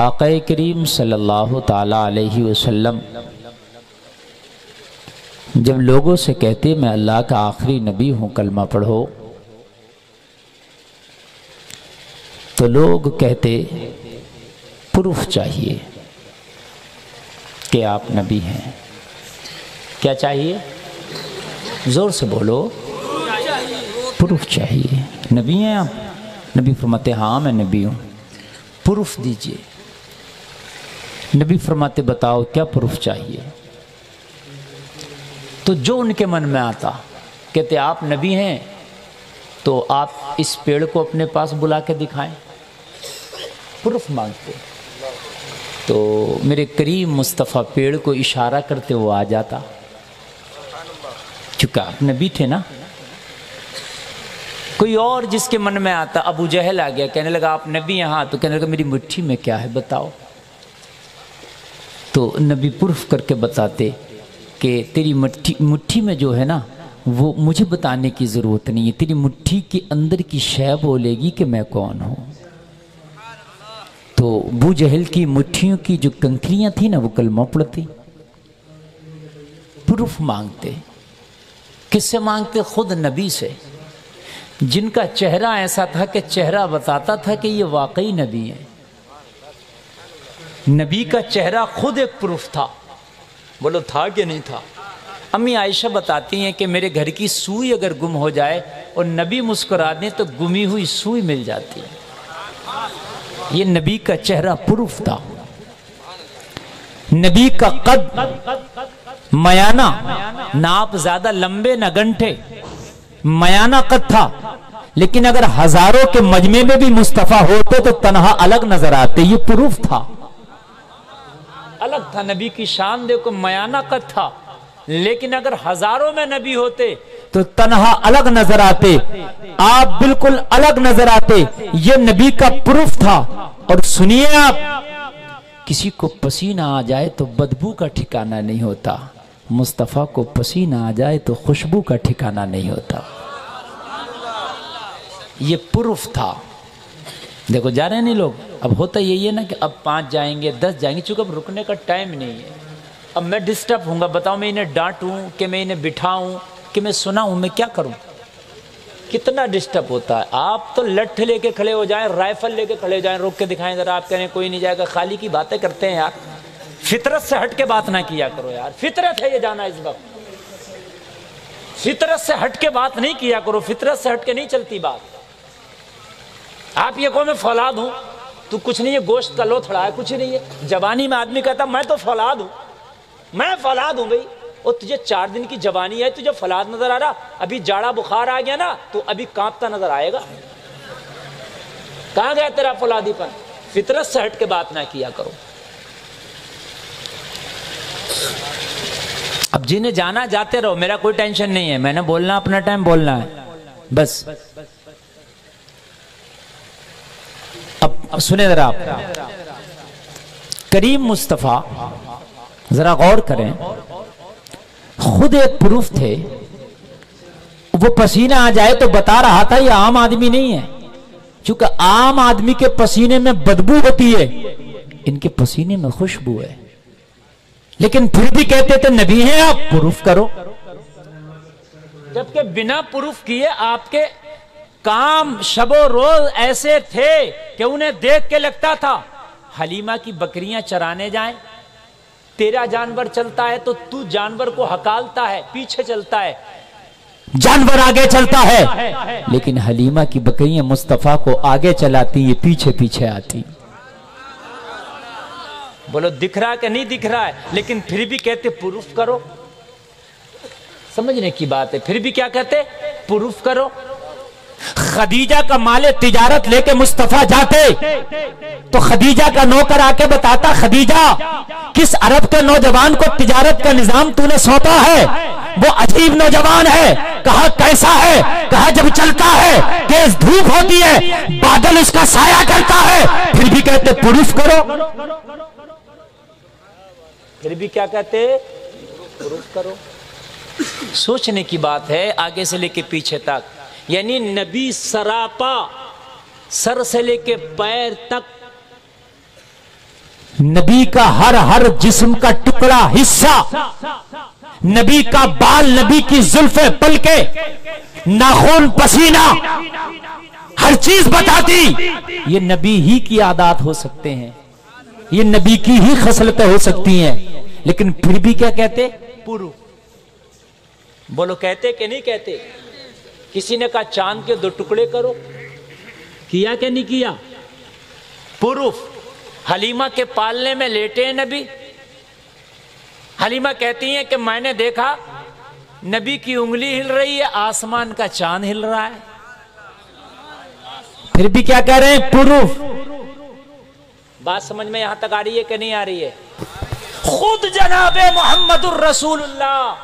آقا کریم صلی اللہ تعالی علیہ وسلم جب لوگوں سے کہتے میں اللہ کا آخری نبی ہوں کلمہ پڑھو، تو لوگ کہتے پروف چاہیے کہ آپ نبی ہیں۔ کیا چاہیے؟ زور سے بولو، پروف چاہیے۔ نبی ہیں آپ؟ نبی فرماتے ہاں میں نبی ہوں، پروف دیجئے۔ نبی فرماتے بتاؤ کیا پروف چاہیے؟ تو جو ان کے من میں آتا کہتے آپ نبی ہیں تو آپ اس پیڑ کو اپنے پاس بلا کے دکھائیں، پروف مانگتے۔ تو میرے کریم مصطفیٰ پیڑ کو اشارہ کرتے وہ آ جاتا، چونکہ آپ نبی تھے نا۔ کوئی اور جس کے من میں آتا، ابو جہل آ گیا، کہنے لگا آپ نبی ہیں؟ ہاں۔ تو کہنے لگا میری مٹھی میں کیا ہے بتاؤ۔ تو نبی پروف کر کے بتاتے کہ تیری مٹھی میں جو ہے نا وہ مجھے بتانے کی ضرورت نہیں ہے، تیری مٹھی کے اندر کی شے بولے گی کہ میں کون ہوں۔ تو ابو جہل کی مٹھیوں کی جو کنکریاں تھیں نا وہ کلمہ پڑھتی۔ پروف مانگتے، کس سے مانگتے؟ خود نبی سے، جن کا چہرہ ایسا تھا کہ چہرہ بتاتا تھا کہ یہ واقعی نبی ہیں۔ نبی کا چہرہ خود ایک پروف تھا۔ بولو تھا کہ نہیں تھا؟ امی عائشہ بتاتی ہیں کہ میرے گھر کی سوئی اگر گم ہو جائے اور نبی مسکرا دیں تو گمی ہوئی سوئی مل جاتی ہے۔ یہ نبی کا چہرہ پروف تھا۔ نبی کا قد میانہ، نہ آپ زیادہ لمبے نہ گنٹھے، میانہ قد تھا، لیکن اگر ہزاروں کے مجمع میں بھی مصطفیٰ ہوتے تو تنہا الگ نظر آتے۔ یہ پروف تھا، الگ تھا۔ نبی کی شان دیکھو، میانہ قد تھا، لیکن اگر ہزاروں میں نبی ہوتے تو تنہا الگ نظر آتے، آپ بالکل الگ نظر آتے۔ یہ نبی کا پروف تھا۔ اور سنیے آپ، کسی کو پسینہ آ جائے تو بدبو کا ٹھکانہ نہیں ہوتا، مصطفیٰ کو پسینہ آ جائے تو خوشبو کا ٹھکانہ نہیں ہوتا۔ یہ پروف تھا۔ دیکھو جا رہے ہیں نہیں لوگ، اب ہوتا یہی ہے نا کہ اب 5 جائیں گے 10 جائیں گے، چونکہ اب رکنے کا ٹائم نہیں ہے۔ اب میں ڈسٹرب ہوں گا، بتاؤ میں انہیں ڈانٹوں کہ میں انہیں بٹھاؤں کہ میں سناؤں، میں کیا کروں؟ کتنا ڈسٹرب ہوتا ہے۔ آپ تو لٹھ لے کے کھڑے ہو جائیں، رائفل لے کے کھڑے ہو جائیں، روک کے دکھائیں ذرا، آپ کہیں کوئی نہیں جائے گا، خالی کی باتیں کرتے ہیں یار۔ فطرت سے ہٹ کے بات نہ کیا کرو یار، فطرت ہے یہ جانا اس وقت، فطرت سے ہٹ کے بات نہیں کیا کرو، فطرت سے ہٹ کے نہیں چلتی بات۔ آپ یہ کہو میں فولاد ہوں تو کچھ نہیں ہے، گوشت کا لوتھڑا ہے، کچھ نہیں ہے۔ جوانی میں آدمی کہتا میں تو فولاد ہوں، میں فولاد ہوں بھائی، اور تجھے 4 دن کی جوانی ہے، تجھے فولاد نظر آ رہا؟ ابھی جاڑا بخار آ گیا نا تو ابھی کانپتا نظر آئے گا۔ کہاں گیا تیرا فولادی پن؟ فطرت سے ہٹ کے بات نہ کیا کرو۔ اب جنہیں جانا جاتے رہو، میرا کوئی ٹینشن نہیں ہے، میں نے بولنا اپنا ٹائم بولنا ہے بس۔ اب سنیں ذرا آپ، کریم مصطفیٰ ذرا غور کریں، خود ایک پروف تھے۔ وہ پسینہ آ جائے تو بتا رہا تھا یہ عام آدمی نہیں ہے، چونکہ عام آدمی کے پسینے میں بدبو ہوتی ہے، ان کے پسینے میں خوشبو ہے، لیکن پھر بھی کہتے تھے نبی ہیں آپ، پروف کرو۔ جبکہ بنا پروف کیے آپ کے کام شب و روز ایسے تھے کہ انہیں دیکھ کے لگتا تھا حلیمہ کی بکریاں چرانے جائیں، تیرا جانور چلتا ہے تو تو جانور کو ہکالتا ہے، پیچھے چلتا ہے، جانور آگے چلتا ہے، لیکن حلیمہ کی بکریاں مصطفیٰ کو آگے چلاتی، یہ پیچھے پیچھے آتی۔ بولو دکھ رہا کہ نہیں دکھ رہا ہے؟ لیکن پھر بھی کہتے پروف کرو۔ سمجھنے کی بات ہے، پھر بھی کیا کہتے؟ پروف کرو۔ خدیجہ کا مال تجارت لے کے مصطفیٰ جاتے تو خدیجہ کا نوکر آ کے بتاتا خدیجہ کس عرب کے نوجوان کو تجارت کا نظام تو نے سونپا ہے؟ وہ عجیب نوجوان ہے۔ کہا کیسا ہے؟ کہا جب چلتا ہے تیز دھوپ ہوتی ہے، بادل اس کا سایہ کرتا ہے۔ پھر بھی کہتے پروف کرو، پھر بھی کیا کہتے؟ پروف کرو۔ سوچنے کی بات ہے، آگے سے لے کے پیچھے تک، یعنی نبی سراپا، سر سے لے کے پیر تک نبی کا ہر جسم کا ٹکڑا حصہ، نبی کا بال، نبی کی زلفیں، پلکیں، ناخن، پسینہ، ہر چیز بتاتی یہ نبی ہی کی عادات ہو سکتے ہیں، یہ نبی کی ہی خصلتیں ہو سکتی ہیں، لیکن پھر بھی کیا کہتے؟ پروف۔ بولو کہتے کہ نہیں کہتے؟ کسی نے کہا چاند کے 2 ٹکڑے کرو، کیا کہ نہیں کیا؟ پروف۔ حلیمہ کے پالنے میں لیٹے ہیں نبی، حلیمہ کہتی ہیں کہ میں نے دیکھا نبی کی انگلی ہل رہی ہے، آسمان کا چاند ہل رہا ہے، پھر بھی کیا کہہ رہے ہیں؟ پروف۔ بات سمجھ میں یہاں تک آ رہی ہے کہ نہیں آ رہی ہے؟ خود جناب محمد الرسول اللہ،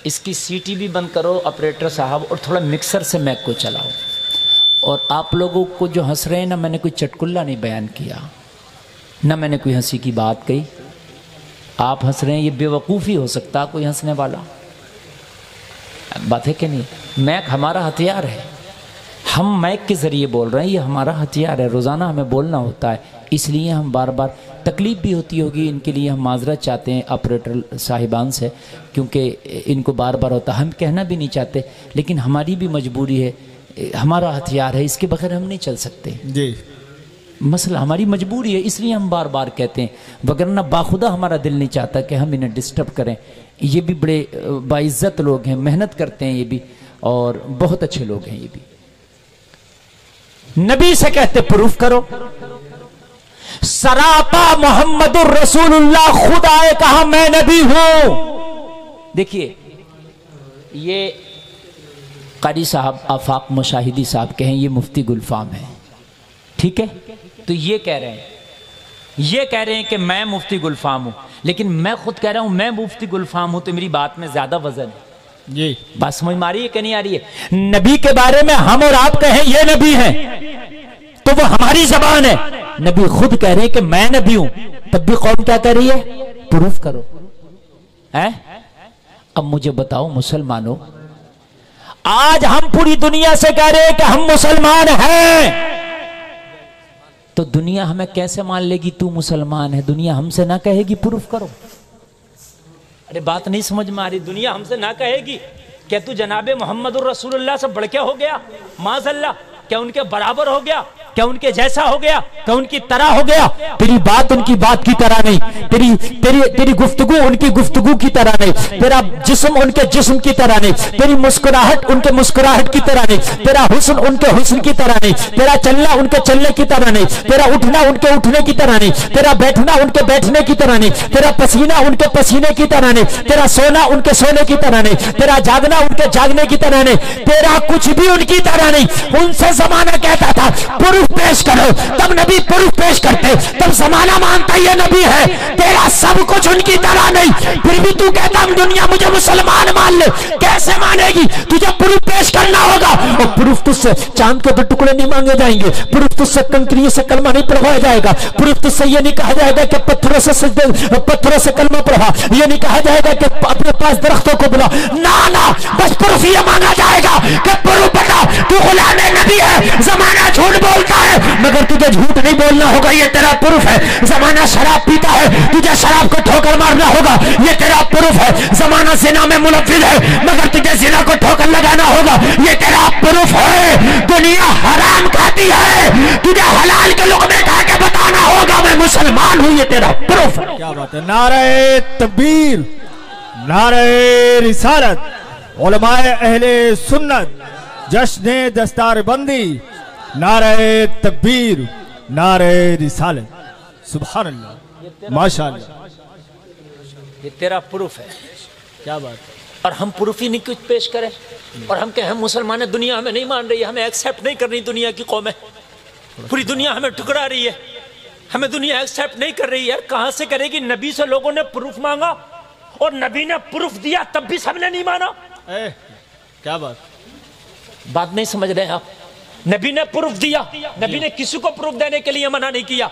اس کی سیٹی بھی بند کرو آپریٹر صاحب، اور تھوڑا مکسر سے میک کو چلاؤ۔ اور آپ لوگوں کو جو ہنس رہے ہیں نا، میں نے کوئی چٹکلا نہیں بیان کیا، نہ میں نے کوئی ہنسی کی بات کہی، آپ ہنس رہے ہیں، یہ بے وقوفی ہو سکتا کوئی ہنسنے والا، بات ہے کہ نہیں؟ میک ہمارا ہتھیار ہے، ہم میک کے ذریعے بول رہے ہیں، یہ ہمارا ہتھیار ہے، روزانہ ہمیں بولنا ہوتا ہے، اس لیے ہم بار بار، تکلیف بھی ہوتی ہوگی ان کے لیے، ہم معذرت چاہتے ہیں آپریٹر صاحبان سے، کیونکہ ان کو بار بار ہوتا ہے، ہم کہنا بھی نہیں چاہتے، لیکن ہماری بھی مجبوری ہے، ہمارا ہتھیار ہے، اس کے بغیر ہم نہیں چل سکتے جی، مسئلہ ہماری مجبوری ہے، اس لیے ہم بار بار کہتے ہیں، وگرنہ باخدا ہمارا دل نہیں چاہتا کہ ہم انہیں ڈسٹرب کریں، یہ بھی بڑے باعزت لوگ ہیں، محنت کرتے ہیں یہ بھی، اور بہت اچھے لوگ ہیں یہ بھی۔ نبی سے کہتے پروف کرو، سراپا محمد الرسول اللہ، خود آئے کہا میں نبی ہوں۔ دیکھیے یہ قاری صاحب آفاق مشاہدی صاحب کہیں، یہ مفتی گلفام ہے، ٹھیک ہے، تو یہ کہہ رہے ہیں کہ میں مفتی گلفام ہوں، لیکن میں خود کہہ رہا ہوں میں مفتی گلفام ہوں، تو میری بات میں زیادہ وزن ہے جی، بات سمجھ میں آ رہی ہے کہ نہیں آ رہی ہے؟ نبی کے بارے میں ہم اور آپ کہیں یہ نبی ہیں تو وہ ہماری زبان ہے، نبی خود کہہ رہے ہیں کہ میں نبی ہوں، تب بھی قوم کیا کہہ رہی ہے؟ پروف کرو۔ اب مجھے بتاؤ مسلمانوں، آج ہم پوری دنیا سے کہہ رہے ہیں کہ ہم مسلمان ہیں، تو دنیا ہمیں کیسے مان لے گی تو مسلمان ہے؟ دنیا ہم سے نہ کہے گی پروف کرو؟ ارے بات نہیں سمجھ میں آ رہی، دنیا ہم سے نہ کہے گی کہ تو جناب محمد الرسول اللہ سے بڑھ کے ہو گیا، معاذ اللہ، کیا ان کے برابر ہو گیا، کیا ان کے جیسا ہو گیا، کیا ان کی طرح ہو گیا؟ تیری بات ان کی بات کی طرح نہیں، تیری گفتگو ان کی گفتگو کی طرح نہیں، تیرا جسم ان کے جسم کی طرح نہیں، تیری مسکراہٹ ان کے مسکراہٹ کی طرح نہیں، تیرا حسن ان کے حسن کی طرح نہیں، تیرا چلنا ان کے چلنے کی طرح نہیں، تیرا اٹھنا ان کے اٹھنے کی طرح نہیں، تیرا بیٹھنا ان کے بیٹھنے کی طرح نہیں، تیرا پسینہ ان کے پسینے کی طرح نہیں، تیرا سونا ان کے سونے کی طرح نہیں، تیرا جاگنا ان کے جاگنے کی طرح نہیں، تیرا کچھ بھی ان کی طرح نہیں۔ ان سے زمانہ کہتا تھا پروف پیش کرو، تب نبی پروف پیش کرتے، تب زمانہ مانتا یہ نبی ہے، تیرا سب کچھ ان کی طرح نہیں، پھر بھی تو کہتا ہم دنیا مجھے مسلمان مان لے، کیسے مانے گی؟ تجھے پروف پیش کرنا ہوگا، اور پروف تجھ سے چاند کے 2 ٹکڑے نہیں مانگے جائیں گے، پروف تجھ سے کنکری سے کلمہ نہیں پڑھوایا جائے گا، پروف تجھ سے یہ نہیں کہا جائے گا کہ پتھروں سے کلمہ پڑھوا، یہ نہیں کہا جائے گا کہ اپنے پاس درختوں کو بلا، نہ بس پروف یہ مانگا جائے گا کہ پروف بتا تو غلام نبی ہے، زمانہ جھوٹ بولتا ہے مگر تجھے جھوٹ نہیں بولنا ہوگا، یہ تیرا پروف ہے، زمانہ شراب پیتا ہے تجھے شراب کو ٹھوکر مارنا ہوگا، یہ تیرا پروف ہے، زمانہ زنا میں ملوث ہے مگر تجھے زنا کو ٹھوکر لگانا ہوگا، یہ تیرا پروف ہے، دنیا حرام کھاتی ہے تجھے حلال کے لقمے کھا کے بتانا ہوگا میں مسلمان ہوں، یہ تیرا پروف ہے۔ کیا بات ہے، نعرہ تکبیر، نعرہ رسالت، علماء اہل سنت، جشن دستار بندی، نعرہ تکبیر، نعرہ رسالت، سبحان اللہ، ماشاءاللہ، یہ تیرا پروف ہے۔ کیا بات ہے، اور ہم پروف ہی نہیں کچھ پیش کریں، اور ہم کہ ہم مسلمان ہیں، دنیا ہمیں نہیں مان رہی ہے، ہمیں ایکسیپٹ نہیں کر رہی، دنیا کی قومیں، پوری دنیا ہمیں ٹکرا رہی ہے، ہمیں دنیا ایکسیپٹ نہیں کر رہی ہے، کہاں سے کرے گی؟ نبی سے لوگوں نے پروف مانگا اور نبی نے پروف دیا، تب بھی سب نے نہیں مانا۔ کیا بات نہیں سمجھ رہے آپ؟ نبی نے پروف دیا، نبی نے کسی کو پروف دینے کے لیے منع نہیں کیا،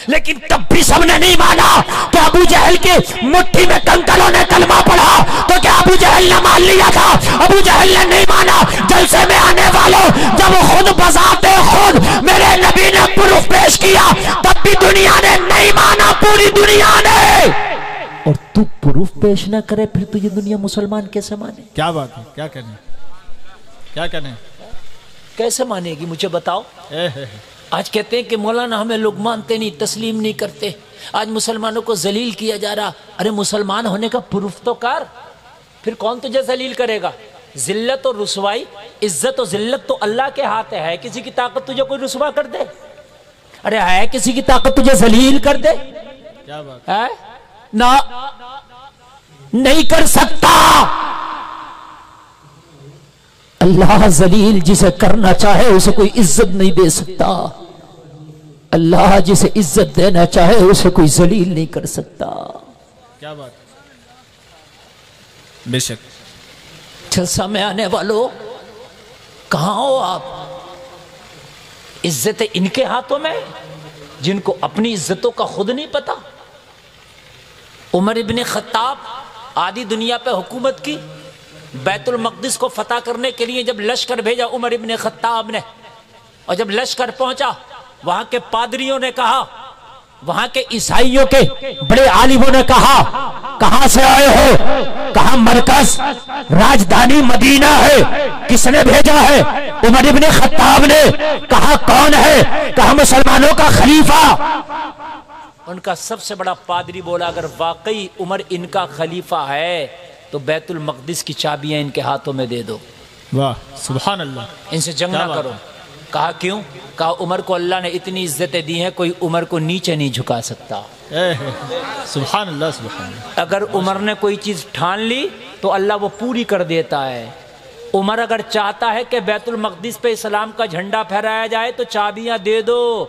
لیکن تب بھی سب نے نہیں مانا۔ تو ابو جہل کی مٹھی میں کنکروں نے کلمہ پڑھا تو کیا ابو جہل نے مان لیا تھا؟ ابو جہل نے نہیں مانا۔ جلسے میں آنے والوں، جب خود بذات خود میرے نبی نے پروف پیش کیا تب بھی آدھی دنیا نے نہیں مانا، پوری دنیا نے، اور تو پروف پیش نہ کرے، پھر تو یہ دنیا مسلمان کیسے مانے؟ کیا بات ہے، کیا کہنے، کیا کہنے، کیسے مانے گی مجھے بتاؤ؟ آج کہتے ہیں کہ مولانا ہمیں لوگ مانتے نہیں، تسلیم نہیں کرتے، آج مسلمانوں کو ذلیل کیا جا رہا۔ ارے مسلمان ہونے کا پروف تو کر، پھر کون تجھے ذلیل کرے گا؟ ذلت اور رسوائی، عزت اور ذلت تو اللہ کے ہاتھ ہے، کسی کی طاقت تجھے کوئی رسوا کر دے؟ ارے ہے کسی کی طاقت تجھے ذلیل کر دے؟ کیا بات ہے نہ، نہیں کر سکتا۔ اللہ ذلیل جسے کرنا چاہے اسے کوئی عزت نہیں دے سکتا، اللہ جسے عزت دینا چاہے اسے کوئی ذلیل نہیں کر سکتا۔ کیا بات، بے شک۔ جلسہ میں آنے والوں کہاں ہو آپ؟ عزت ان کے ہاتھوں میں جن کو اپنی عزتوں کا خود نہیں پتا۔ عمر ابن خطاب آدھی دنیا پہ حکومت کی، بیت المقدس کو فتح کرنے کے لیے جب لشکر بھیجا عمر ابن خطاب نے، اور جب لشکر پہنچا وہاں کے پادریوں نے کہا، وہاں کے عیسائیوں کے بڑے عالموں نے کہا کہاں سے آئے ہو؟ کہاں مرکز راجدھانی مدینہ ہے، کس نے بھیجا ہے؟ عمر ابن خطاب نے۔ کہا کون ہے؟ کہا مسلمانوں کا خلیفہ۔ ان کا سب سے بڑا پادری بولا اگر واقعی عمر ان کا خلیفہ ہے تو بیت المقدس کی چابیاں ان کے ہاتھوں میں دے دو، واہ سبحان اللہ، ان سے جنگ نہ کرو۔ کہا کیوں؟ کہا عمر کو اللہ نے اتنی عزتیں دی ہیں کوئی عمر کو نیچے نہیں جھکا سکتا۔ سبحان اللہ، سبحان اللہ۔ اگر عمر نے کوئی چیز ٹھان لی تو اللہ وہ پوری کر دیتا ہے۔ عمر اگر چاہتا ہے کہ بیت المقدس پہ اسلام کا جھنڈا پھہرایا جائے تو چابیاں دے دو۔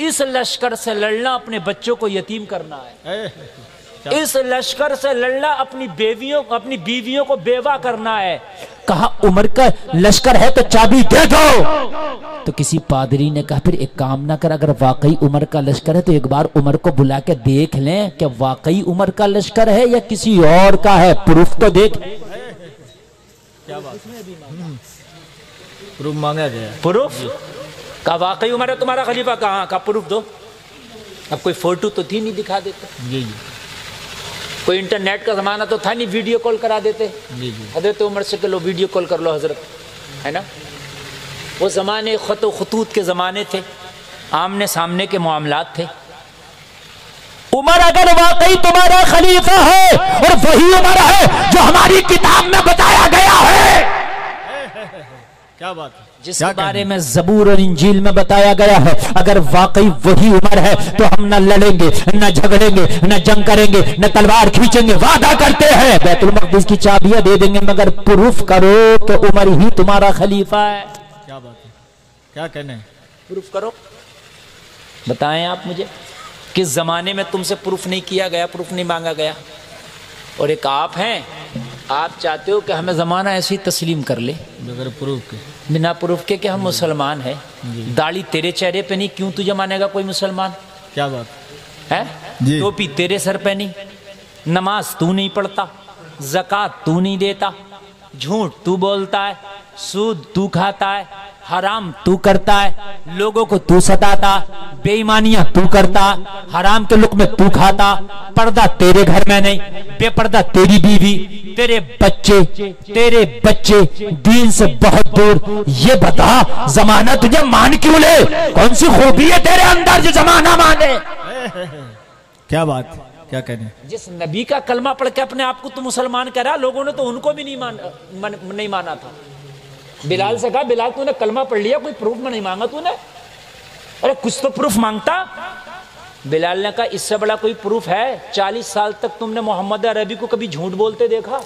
اس لشکر سے لڑنا اپنے بچوں کو یتیم کرنا ہے، اس لشکر سے لڑنا اپنی بیویوں کو بیوہ کرنا ہے۔ کہا عمر کا لشکر ہے تو چابی دے دو۔ تو کسی پادری نے کہا پھر ایک کام نہ کر، اگر واقعی عمر کا لشکر ہے تو ایک بار عمر کو بلا کے دیکھ لیں کہ واقعی عمر کا لشکر ہے یا کسی اور کا ہے، پروف تو دیکھ۔ کیا بات، پروف مانگا گیا، پروف؟ کہا واقعی عمر ہے تمہارا خلیفہ؟ کہاں؟ کہا پروف دو۔ اب کوئی فوٹو تو تھی نہیں دکھا دیتے، جی جی، کوئی انٹرنیٹ کا زمانہ تو تھا نہیں ویڈیو کال کرا دیتے۔ جی جی، حضرت عمر سے کہ لو ویڈیو کال کر لو حضرت، ہے نا؟ وہ زمانے خط و خطوط کے زمانے تھے، آمنے سامنے کے معاملات تھے۔ عمر اگر واقعی تمہارا خلیفہ ہے اور وہی عمر ہے جو ہماری کتاب میں بتایا گیا ہے، کیا بات ہے، جس کے بارے میں زبور اور انجیل میں بتایا گیا ہے، اگر واقعی وہی عمر ہے تو ہم نہ لڑیں گے، نہ جھگڑیں گے، نہ جنگ کریں گے، نہ تلوار کھینچیں گے، وعدہ کرتے ہیں بیت المقدس کی چابیاں دے دیں گے، مگر پروف کرو کہ عمر ہی تمہارا خلیفہ ہے۔ کیا بات ہے، کیا کہنے، پروف کرو، بتائیں آپ مجھے کس زمانے میں تم سے پروف نہیں کیا گیا، پروف نہیں مانگا گیا؟ اور ایک آپ ہیں، آپ چاہتے ہو کہ ہمیں زمانہ ایسے ہی تسلیم کر لے بغیر پروف کے، بنا پروف کے کہ ہم مسلمان ہیں۔ داڑھی تیرے چہرے پہ نہیں، کیوں تجھے مانے گا کوئی مسلمان؟ کیا بات ہے؟ جی، ٹوپی تیرے سر پہ نہیں، نماز تو نہیں پڑھتا، زکوٰۃ تو نہیں دیتا، جھوٹ تو بولتا ہے، سود تو کھاتا ہے، حرام تو کرتا ہے، لوگوں کو تو ستاتا، بے ایمانیاں تو کرتا، حرام کے لقمے تو کھاتا، پردہ تیرے گھر میں نہیں، بے پردہ تیری بیوی، تیرے بچے دین سے بہت دور۔ یہ بتا زمانہ تجھے مان کیوں لے؟ کون سی خوبی ہے تیرے اندر جو زمانہ مانے؟ کیا بات، کیا کہنے، جس نبی کا کلمہ پڑھ کے اپنے آپ کو تو مسلمان کہہ رہا، لوگوں نے تو ان کو بھی نہیں مانا تھا۔ بلال سے کہا بلال تو نے کلمہ پڑھ لیا، کوئی پروف میں نہیں مانگا تو نے؟ ارے کچھ تو پروف مانگتا۔ بلال نے کہا اس سے بڑا کوئی پروف ہے؟ 40 سال تک تم نے محمد عربی کو کبھی جھوٹ بولتے دیکھا؟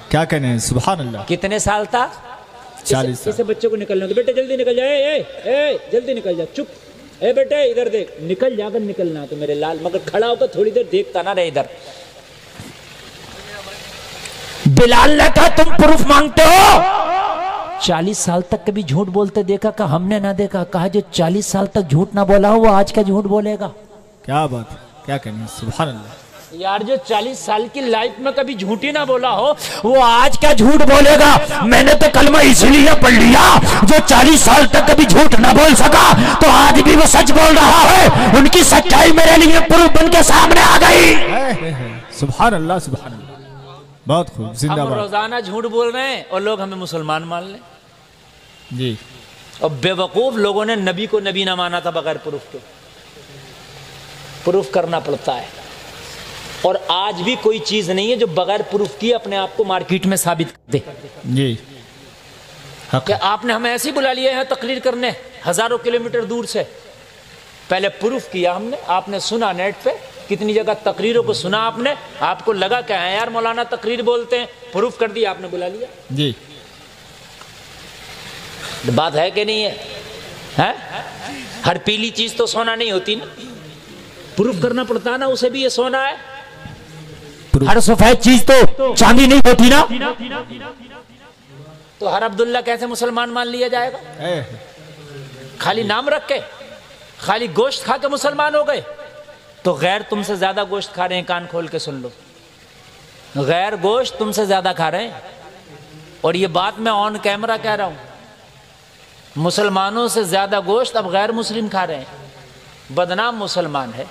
کیا کہنے، سبحان اللہ۔ کتنے سال تھا؟ 40 سال۔ اسے بچے کو نکلنا، بیٹے جلدی نکل جائے، جلدی نکل جا، چپ، اے بیٹے ادھر دیکھ، نکل جا کر نکلنا تو میرے لال، مگر کھڑا ہو کر تھوڑی دیر دیکھتا نہ رہے ادھر۔ بلال نے کہا تم پروف مانگتے ہو؟ 40 سال تک کبھی جھوٹ بولتے دیکھا؟ کہا ہم نے نہ دیکھا۔ کہا جو 40 سال تک جھوٹ نہ بولا ہو وہ آج کا جھوٹ بولے گا؟ کیا بات، کیا کہنے، سبحان اللہ۔ یار جو 40 سال کی لائف میں کبھی جھوٹی نہ بولا ہو وہ آج کیا جھوٹ بولے گا؟ میں نے تو کلمہ اس لیے پڑھ لیا، جو 40 سال تک کبھی جھوٹ نہ بول سکا تو آج بھی وہ سچ بول رہا ہے، ان کی سچائی میرے لیے پروف بن کے سامنے آ گئی۔ سبحان اللہ سبحان اللہ، بہت خوب، زندہ ہم باد۔ روزانہ جھوٹ بول رہے ہیں اور لوگ ہمیں مسلمان مان لیں، جی اور بے وقوف لوگوں نے نبی کو نبی نہ مانا تھا بغیر پروف کے۔ پروف کرنا پڑتا ہے، اور آج بھی کوئی چیز نہیں ہے جو بغیر پروف کیے اپنے آپ کو مارکیٹ میں ثابت کر دے۔ جی کہ آپ نے ہمیں ایسے ہی بلا لیا ہے تقریر کرنے ہزاروں کلومیٹر دور سے، پہلے پروف کیا ہم نے، آپ نے سنا نیٹ پہ، کتنی جگہ تقریروں کو سنا آپ نے، آپ کو لگا کہ ہیں یار مولانا تقریر بولتے ہیں، پروف کر دیا آپ نے، بلا لیا۔ جی بات ہے کہ نہیں ہے؟ ہر پیلی چیز تو سونا نہیں ہوتی نا، پروف کرنا پڑتا ہے نا، اسے بھی یہ سونا ہے۔ ہر سفید چیز تو چاندی نہیں ہوتی نا، تو ہر عبداللہ کیسے مسلمان مان لیا جائے گا؟ خالی نام رکھ کے، خالی گوشت کھا کے مسلمان ہو گئے؟ تو غیر تم سے زیادہ گوشت کھا رہے ہیں، کان کھول کے سن لو، غیر گوشت تم سے زیادہ کھا رہے ہیں، اور یہ بات میں آن کیمرہ کہہ رہا ہوں، مسلمانوں سے زیادہ گوشت اب غیر مسلم کھا رہے ہیں، بدنام مسلمان ہے۔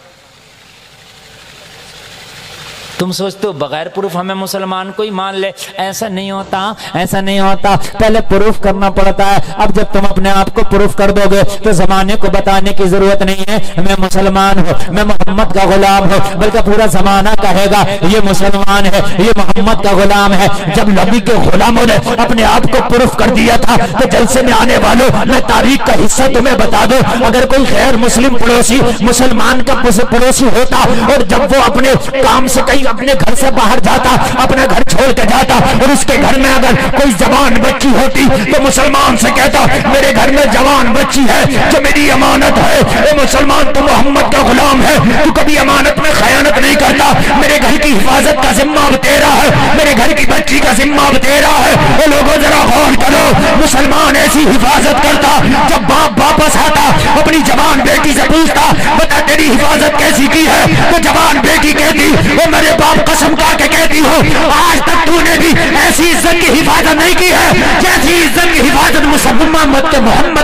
تم سوچتے ہو بغیر پروف ہمیں مسلمان کوئی مان لے؟ ایسا نہیں ہوتا، ایسا نہیں ہوتا، پہلے پروف کرنا پڑتا ہے۔ اب جب تم اپنے آپ کو پروف کر دو گے تو زمانے کو بتانے کی ضرورت نہیں ہے میں مسلمان ہوں، میں محمد کا غلام ہوں، بلکہ پورا زمانہ کہے گا یہ مسلمان ہے، یہ محمد کا غلام ہے۔ جب نبی کے غلاموں نے اپنے آپ کو پروف کر دیا تھا تو جلسے میں آنے والوں میں تاریخ کا حصہ تمہیں بتا دوں، اگر کوئی غیر مسلم پڑوسی مسلمان کا پڑوسی ہوتا اور جب وہ اپنے کام سے کہیں اپنے گھر سے باہر جاتا، اپنا گھر چھوڑ کے جاتا، اور اس کے گھر میں اگر کوئی جوان بچی ہوتی تو مسلمان سے کہتا میرے گھر میں جوان بچی ہے جو میری امانت ہے، اے مسلمان تو محمد کا غلام ہے، تو کبھی امانت میں خیانت نہیں کرتا، میرے گھر کی حفاظت کا ذمہ اب تیرا ہے، میرے گھر کی بچی کا ذمہ اب تیرا ہے۔ اے لوگوں ذرا غور کرو، مسلمان ایسی حفاظت کرتا، جب باپ واپس آتا اپنی جوان بیٹی سے پوچھتا بتا تیری حفاظت کیسی کی ہے، تو جوان بیٹی کہتی وہ میرے باپ قسم کھا کے کہتی ہو آج تک تو نے بھی ایسی عزت کی حفاظت نہیں کی ہے جیسی عزت کی حفاظت محمد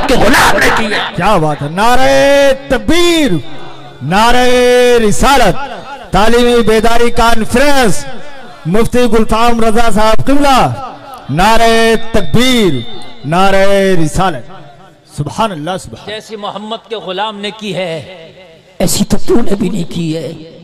کے غلام نے کی ہے۔ کیا بات ہے، نعرہ تکبیر، نعرہ رسالت، تعلیمی بیداری کانفرنس، مفتی گلفام رضا صاحب قبلہ، نعرہ تکبیر، نعرہ رسالت، سبحان اللہ سبحان۔ جیسی محمد کے غلام نے کی ہے ایسی تو تو نے بھی نہیں کی ہے۔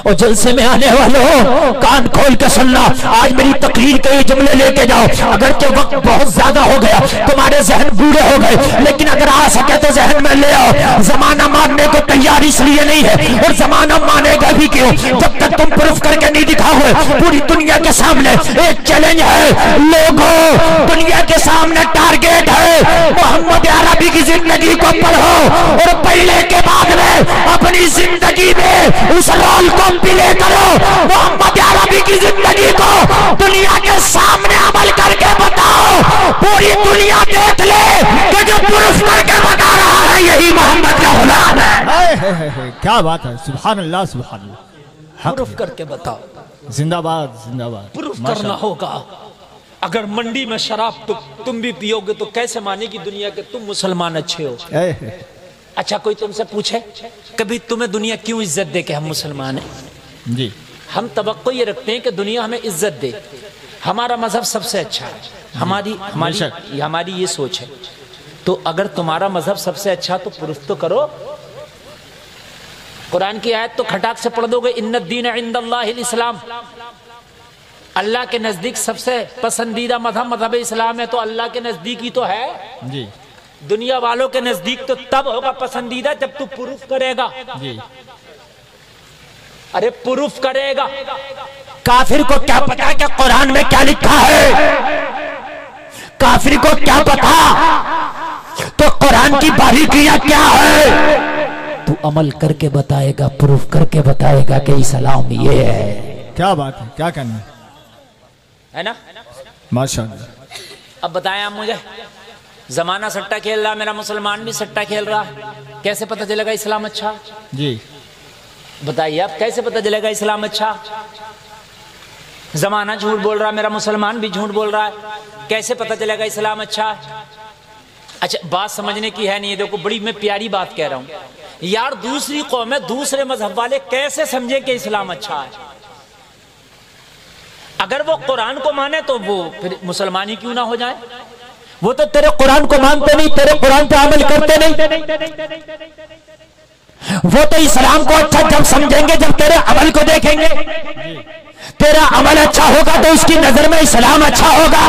اور جلسے میں آنے والوں کان کھول کے سننا، آج میری تقریر کے یہ جملے لے کے جاؤ، اگرچہ وقت بہت زیادہ ہو گیا، تمہارے ذہن بوڑھے ہو گئے، لیکن اگر آ سکے تو ذہن میں لے آؤ۔ زمانہ ماننے کو تیار اس لیے نہیں ہے، اور زمانہ مانے گا بھی کیوں جب تک تم پروف کر کے نہیں دکھا ہوئے۔ پوری دنیا کے سامنے ایک چیلنج ہے، لوگوں دنیا کے سامنے ٹارگیٹ ہے، محمد عربی کی زندگی کو پڑھو اور پہلے کے بعد میں اپنی زندگی میں اس رول کو پلے کرو، محمد عربی کی زندگی کو دنیا کے سامنے عمل کر کے بتاؤ، پوری دنیا دیکھ لے کہ جو پروف کر کے بتا رہا ہے یہی محمد کا غلام ہے۔ کیا بات ہے، سبحان اللہ سبحان اللہ، پروف کر کے بتاؤ، زندہ باد زندہ باد، پروف کرنا ہوگا۔ اگر منڈی میں شراب تم بھی پیو گے تو کیسے مانے گی دنیا کہ تم مسلمان اچھے ہو؟ اچھا کوئی تم سے پوچھے کبھی تمہیں دنیا کیوں عزت دے کہ ہم مسلمان ہیں؟ جی ہم توقع یہ رکھتے ہیں کہ دنیا ہمیں عزت دے، ہمارا مذہب سب سے اچھا ہے، ہماری یہ سوچ ہے۔ تو اگر تمہارا مذہب سب سے اچھا تو پروف تو کرو۔ قرآن کی آیت تو کھٹاک سے پڑھ دو گے، ان الدین عند اللہ الاسلام، اللہ کے نزدیک سب سے پسندیدہ مذہب اسلام ہے، تو اللہ کے نزدیک ہی تو ہے، جی دنیا والوں کے نزدیک تو تب ہوگا پسندیدہ جب تو پروف کرے گا۔ جی ارے پروف کرے گا، کافر کو کیا پتا کہ قرآن میں کیا لکھا ہے، کافر کو کیا پتا تو قرآن کی باریکیاں کیا ہے، تو عمل کر کے بتائے گا، پروف کر کے بتائے گا کہ اسلام یہ ہے۔ کیا بات ہے، کیا کرنا ہے نا؟ ماشاءاللہ۔ اب بتائیں آپ مجھے، زمانہ سٹا کھیل رہا، میرا مسلمان بھی سٹا کھیل رہا، کیسے پتہ چلے گا اسلام اچھا؟ جی بتائیے آپ کیسے پتہ چلے گا اسلام اچھا؟ زمانہ جھوٹ بول رہا ہے، میرا مسلمان بھی جھوٹ بول رہا ہے، کیسے پتہ چلے گا اسلام اچھا؟ اچھا بات سمجھنے کی ہے نہیں، دیکھو بڑی میں پیاری بات کہہ رہا ہوں یار، دوسری قوم ہے، دوسرے مذہب والے کیسے سمجھیں کہ اسلام اچھا ہے؟ اگر وہ قرآن کو مانے تو وہ پھر مسلمان ہی کیوں نہ ہو جائے؟ وہ تو تیرے قرآن کو مانتے نہیں، تیرے قرآن پہ عمل کرتے نہیں، وہ تو اسلام کو اچھا جب سمجھیں گے جب تیرے عمل کو دیکھیں گے، تیرا عمل اچھا ہوگا تو اس کی نظر میں اسلام اچھا ہوگا۔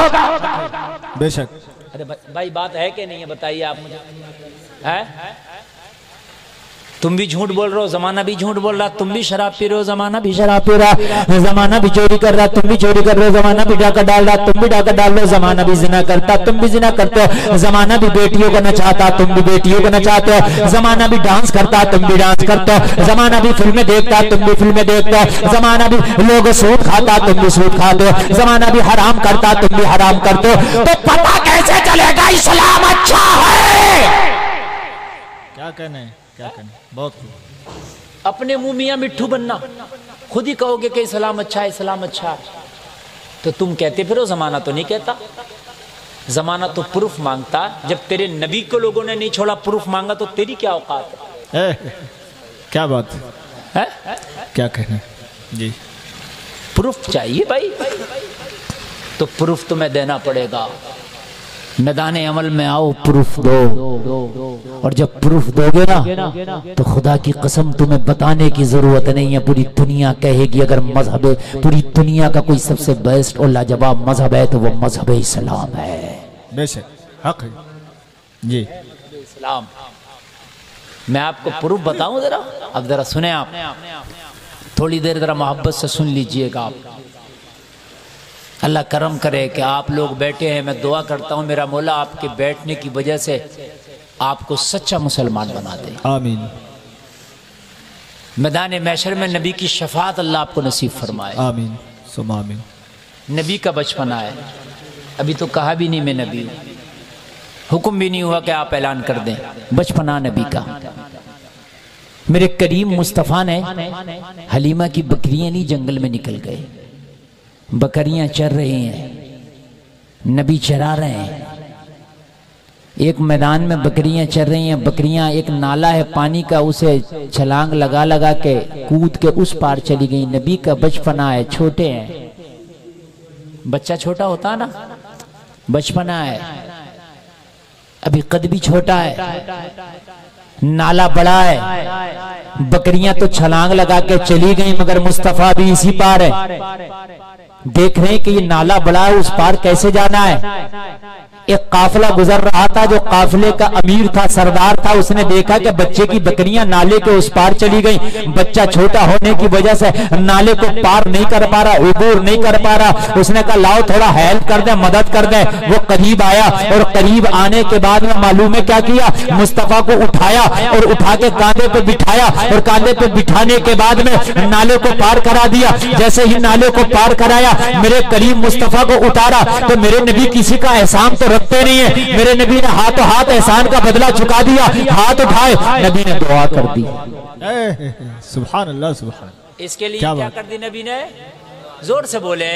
بے شک۔ ارے بھائی بات ہے کہ نہیں ہے بتائیے آپ مجھے، ہے؟ تم بھی جھوٹ بول رہے ہو، زمانہ بھی جھوٹ بول رہا، تم بھی شراب پی رہے ہو، زمانہ بھی شراب پی رہا، زمانہ بھی چوری کر رہا، تم بھی چوری کر رہے ہو، زمانہ بھی ڈاکہ ڈال رہا، تم بھی ڈاکہ ڈال رہے ہو، زمانہ بھی زنا کرتا، تم بھی زنا کرتے ہو، زمانہ بھی بیٹیوں کو نچاتا، تم بھی بیٹیوں کو نچاتے ہو، زمانہ بھی ڈانس کرتا، تم بھی ڈانس کرتے ہو، زمانہ بھی فلمیں دیکھتا، تم بھی فلمیں دیکھتے ہو، زمانہ بھی لوگ سود کھاتا، تم بھی سود کھاتے ہو، زمانہ بھی حرام کرتا، تم بھی حرام کرتے ہو، تو پتہ کیسے چلے گا اسلام اچھا ہے؟ کیا کہنا ہے، کیا کہنا ہے، بہت خوب۔ اپنے منہ میاں مٹھو بننا، خود ہی کہو گے کہ اسلام اچھا ہے، اسلام اچھا ہے، تو تم کہتے پھر زمانہ تو نہیں کہتا، زمانہ تو پروف مانگتا، جب تیرے نبی کو لوگوں نے نہیں چھوڑا پروف مانگا تو تیری کیا اوقات ہے؟ کیا بات ہے؟ کیا کہنا ہے جی؟ پروف چاہیے بھائی، تو پروف تمہیں دینا پڑے گا، میدان عمل میں آؤ پروف دو، اور جب پروف دو گے نا تو خدا کی قسم تمہیں بتانے کی ضرورت نہیں ہے، پوری دنیا کہے گی اگر مذہب پوری دنیا کا کوئی سب سے بیسٹ اور لاجواب مذہب ہے تو وہ مذہب اسلام ہے۔ بے شک حق ہے جی۔ اسلام میں آپ کو پروف بتاؤں ذرا، اب ذرا سنیں آپ، تھوڑی دیر ذرا محبت سے سن لیجئے گا آپ۔ اللہ کرم کرے کہ آپ لوگ بیٹھے ہیں، میں دعا کرتا ہوں میرا مولا آپ کے بیٹھنے کی وجہ سے آپ کو سچا مسلمان بنا دے، آمین۔ میدان محشر میں نبی کی شفاعت اللہ آپ کو نصیب فرمائے، آمین ثم آمین۔ نبی کا بچپنا ہے، ابھی تو کہا بھی نہیں میں نبی ہوں، حکم بھی نہیں ہوا کہ آپ اعلان کر دیں، بچپنا نبی کا۔ میرے کریم مصطفیٰ نے حلیمہ کی بکریاں نہیں جنگل میں نکل گئے، بکریاں چر رہی ہیں، نبی چرا رہے ہیں، ایک میدان میں بکریاں چر رہی ہیں، بکریاں ایک نالا ہے پانی کا، اسے چھلانگ لگا لگا کے کود کے اس پار چلی گئی، نبی کا بچپنا ہے، چھوٹے ہیں، بچہ چھوٹا ہوتا نا، بچپنا ہے، ابھی قد بھی چھوٹا ہے، نالا بڑا ہے، بکریاں تو چھلانگ لگا کے چلی گئی مگر مصطفیٰ بھی اسی پار ہے، دیکھ رہے ہیں کہ یہ نالا بڑا ہے، اس پار کیسے جانا ہے؟ ایک قافلہ گزر رہا تھا، جو قافلے کا امیر تھا، سردار تھا، اس نے دیکھا کہ بچے کی بکریاں نالے کے اس پار چلی گئیں، بچہ چھوٹا ہونے کی وجہ سے نالے کو پار نہیں کر پا رہا، عبور نہیں کر پا رہا، اس نے کہا لاؤ تھوڑا ہیلپ کر دیں، مدد کر دیں، وہ قریب آیا، اور قریب آنے کے بعد میں معلوم ہے کیا کیا، مصطفیٰ کو اٹھایا اور اٹھا کے کاندھے پہ بٹھایا، اور کاندھے پہ بٹھانے کے بعد میں نالے کو پار کرا دیا، جیسے ہی نالے کو پار کرایا، میرے کریم مصطفیٰ کو اتارا، تو میرے نبی کسی کا احسان تو رکھتے نہیں ہیں، میرے نبی نے ہاتھوں ہاتھ احسان کا بدلہ چکا دیا، ہاتھ اٹھائے، نبی نے دعا کر دی، سبحان اللہ سبحان اللہ۔ اس کے لیے کیا کر دی نبی نے؟ زور سے بولے،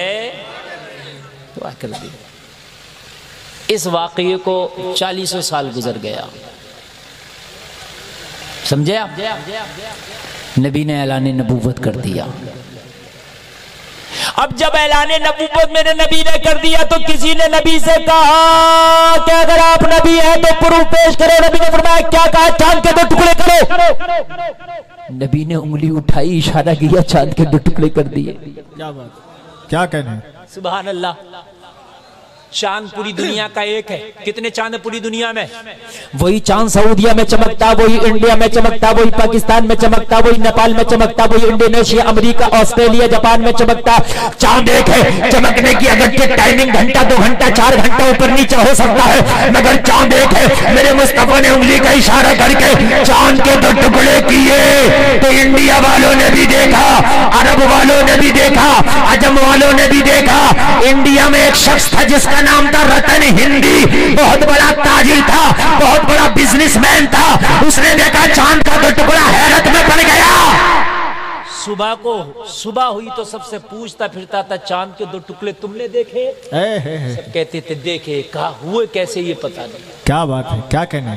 دعا کر دی۔ اس واقعے کو 40 سال گزر گیا، سمجھے آپ؟ نبی نے اعلان نبوت کر دیا۔ اب جب اعلان نبوت میرے نبی نے کر دیا تو کسی نے نبی سے کہا کہ اگر آپ نبی ہیں تو پروف پیش کرو، نبی نے فرمایا کیا کہا؟ چاند کے 2 ٹکڑے کرو۔ نبی نے انگلی اٹھائی، اشارہ کیا، چاند کے 2 ٹکڑے کر دیے۔ کیا بات، کیا کہنا ہے؟ سبحان اللہ۔ چاند پوری دنیا کا ایک ہے، کتنے چاند پوری دنیا میں؟ وہی چاند سعودیہ میں چمکتا، وہی انڈیا میں چمکتا، وہی پاکستان میں چمکتا، وہی نیپال میں چمکتا، وہی انڈونیشیا، امریکہ، آسٹریلیا، جاپان میں چمکتا۔ چاند ایک ہے، چمکنے کی اگر ٹائمنگ گھنٹہ 2 گھنٹہ 4 گھنٹہ اوپر نیچے ہو سکتا ہے، مگر چاند ایک ہے۔ میرے مصطفیٰ نے انگلی کا اشارہ کر کے چاند کے 2 ٹکڑے کیے تو انڈیا والوں نے بھی دیکھا، عرب والوں نے بھی دیکھا، عجم والوں نے بھی دیکھا۔ انڈیا میں ایک شخص تھا جس کا نام تھا رتن ہندی، بہت بڑا تاجر تھا، بہت بڑا بزنس مین تھا، اس نے دیکھا چاند کا 2 ٹکڑا، حیرت میں پڑ گیا۔ صبح ہوئی تو سب سے پوچھتا پھرتا تھا چاند کے 2 ٹکڑے تم نے دیکھے؟ سب کہتے تھے دیکھے. کہا ہوئے کیسے یہ پتہ نہیں. کیا بات ہے, کیا کہنے.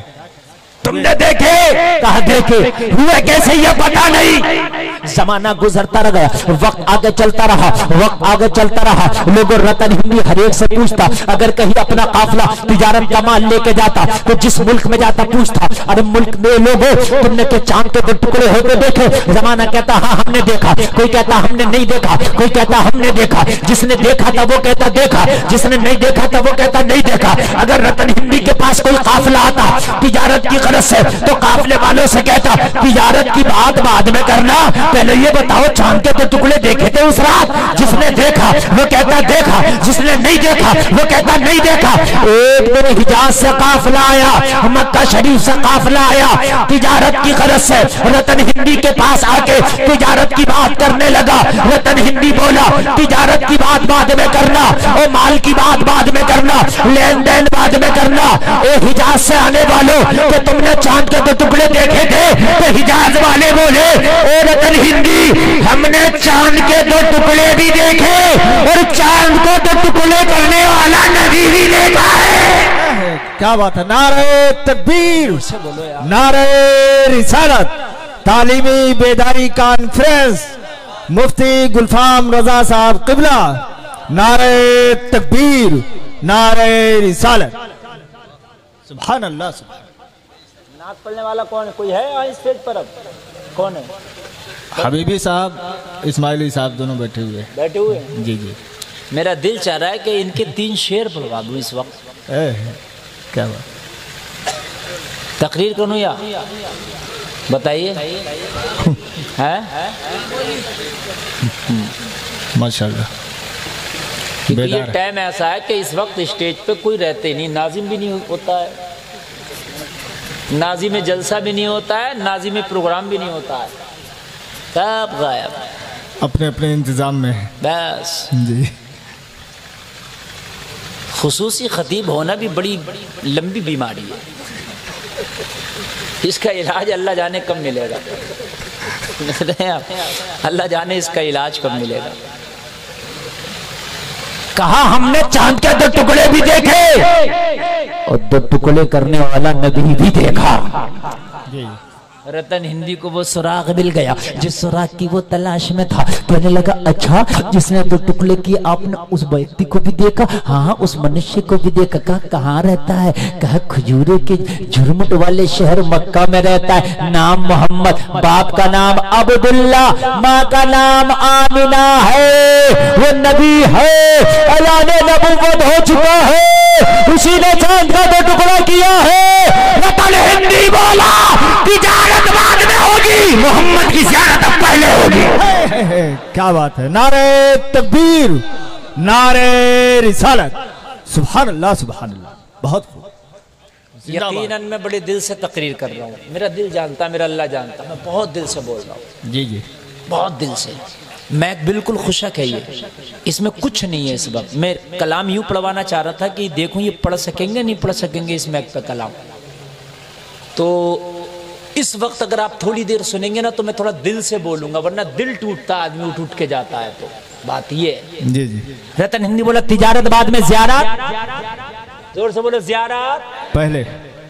تم نے دیکھے؟ کہا دیکھے. ہوئے کیسے یہ پتہ نہیں. زمانہ گزرتا رہ گیا, وقت آگے چلتا رہا, لوگوں رتن ہندی ہر ایک سے پوچھتا, اگر کہیں اپنا قافلہ تجارت کا مال لے کے جاتا تو جس ملک میں جاتا پوچھتا, ارے ملک میں لوگوں تم نے کہ چاند کے 2 ٹکڑے ہوتے دیکھے؟ زمانہ کہتا ہاں ہم نے دیکھا. کوئی کہتا ہم نے نہیں دیکھا, کوئی کہتا ہم نے دیکھا. جس نے دیکھا تھا وہ کہتا دیکھا, جس نے نہیں دیکھا تھا وہ کہتا نہیں دیکھا. اگر رتن ہندی کے پاس کوئی قافلہ آتا تجارت کی غرض سے تو قافلے والوں سے کہتا تجارت کی بات بعد میں کرنا, پہلے یہ بتاؤ چاند کے 2 ٹکڑے دیکھے تھے اس رات؟ جس نے دیکھا وہ کہتا دیکھا, جس نے نہیں دیکھا وہ کہتا نہیں دیکھا. ایک دن حجاز سے قافلہ آیا, مکہ شریف سے قافلہ آیا, تجارت کی غرض سے رتن ہندی کے پاس آ کے تجارت کی بات کرنے لگا. رتن ہندی بولا تجارت کی بات بعد میں کرنا, اور مال کی بات بعد میں کرنا, لین دین بعد میں کرنا. اے حجاز سے آنے والوں کہ تم نے چاند کے 2 ٹکڑے دیکھے تھے؟ تو حجاز والے بولے اے رتن ہندی, ہم نے چاند کے 2 ٹکڑے بھی دیکھے اور چاند کو 2 ٹکڑے کرنے والا نبی بھی دیکھا ہے. کیا بات ہے. نعرہ تکبیر, نعرہ رسالت. تعلیمی بیداری کانفرنس مفتی گلفام رضا صاحب قبلہ. نعرہ تکبیر, نعرہ رسالت. سبحان اللہ. سبحان نعت پڑھنے والا کون ہے؟ کوئی ہے آج اسٹیج پر؟ اب کون ہے؟ حبیبی صاحب, اسماعیلی صاحب دونوں بیٹھے ہوئے. جی جی. میرا دل چاہ رہا ہے کہ ان کے 3 شعر پڑھوا دوں اس وقت. کیا بات. تقریر کروں یا بتائیے؟ ماشاءاللہ. کیونکہ یہ ٹائم ایسا ہے کہ اس وقت اسٹیج پہ کوئی رہتے نہیں, ناظم بھی نہیں ہوتا ہے, ناظم جلسہ بھی نہیں ہوتا ہے, ناظم پروگرام بھی نہیں ہوتا ہے, سب غائب, اپنے اپنے انتظام میں بس. جی. خصوصی خطیب ہونا بھی بڑی لمبی بیماری ہے, اس کا علاج اللہ جانے کب ملے گا. اللہ جانے اس کا علاج کب ملے گا. کہا ہم نے چاند کے 2 ٹکڑے بھی دیکھے اور 2 ٹکڑے کرنے والا نبی بھی دیکھا. رتن ہندی کو وہ سراغ مل گیا جس سراغ کی وہ تلاش میں تھا. کہنے لگا اچھا جس نے 2 ٹکڑے کیے آپ نے اس ویکتی کو بھی دیکھا؟ ہاں اس منشی کو بھی دیکھا. کہا کہاں رہتا ہے؟ کہا کھجورے کے جھرمٹ والے شہر مکہ میں رہتا ہے. نام محمد, باپ کا نام عبداللہ, ماں کا نام آمنہ ہے, وہ نبی ہے, اللہ نے نبوت ہو چکا ہے, اسی نے چاند کا 2 ٹکڑا کیا ہے. رتن ہندی بولا تجارت بعد میں ہوگی, محمد کی زیارت اب پہلے ہوگی. کیا بات ہے. نعرہ تکبیر, نعرہ رسالت. سبحان اللہ. سبحان اللہ. بہت خوب. یقیناً میں بڑے دل سے تقریر کر رہا ہوں, میرا دل جانتا, میرا اللہ جانتا, میں بہت دل سے بول رہا ہوں. جی جی. بہت دل سے. میں بالکل خوشک ہے یہ, اس میں کچھ نہیں ہے. اس وقت میں کلام یوں پڑھوانا چاہ رہا تھا کہ دیکھوں یہ پڑھ سکیں گے نہیں پڑھ سکیں گے اس میں کا کلام. تو اس وقت اگر آپ تھوڑی دیر سنیں گے نا تو میں تھوڑا دل سے بولوں گا, ورنہ دل ٹوٹتا, آدمی اٹھ کے جاتا ہے. تو بات یہ ہے. جی جی. رتن ہندی بولا تجارت بعد میں زیارت, زور سے بولو زیارت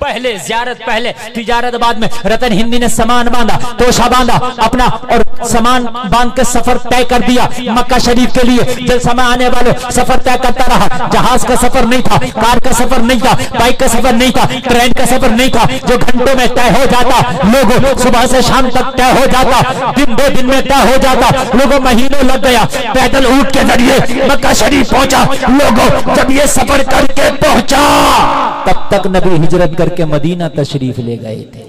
پہلے, زیارت پہلے, تجارت بعد میں. رتن ہندی نے سامان باندھا, توشہ باندھا اپنا, اور سامان باندھ کے سفر طے کر دیا مکہ شریف کے لیے. جلسہ میں آنے والوں سفر طے کرتا رہا. جہاز کا سفر نہیں تھا, کار کا سفر نہیں تھا, بائک کا سفر نہیں تھا, ٹرین کا سفر نہیں تھا جو گھنٹوں میں طے ہو جاتا, لوگوں صبح سے شام تک طے ہو جاتا, دن 2 دن میں طے ہو جاتا, لوگوں مہینوں لگ گیا. پیدل اونٹ کے ذریعے مکہ شریف پہنچا. لوگوں جب یہ سفر کر کے پہنچا تب تک نبی ہجرت کر کے مدینہ تشریف لے گئے تھے.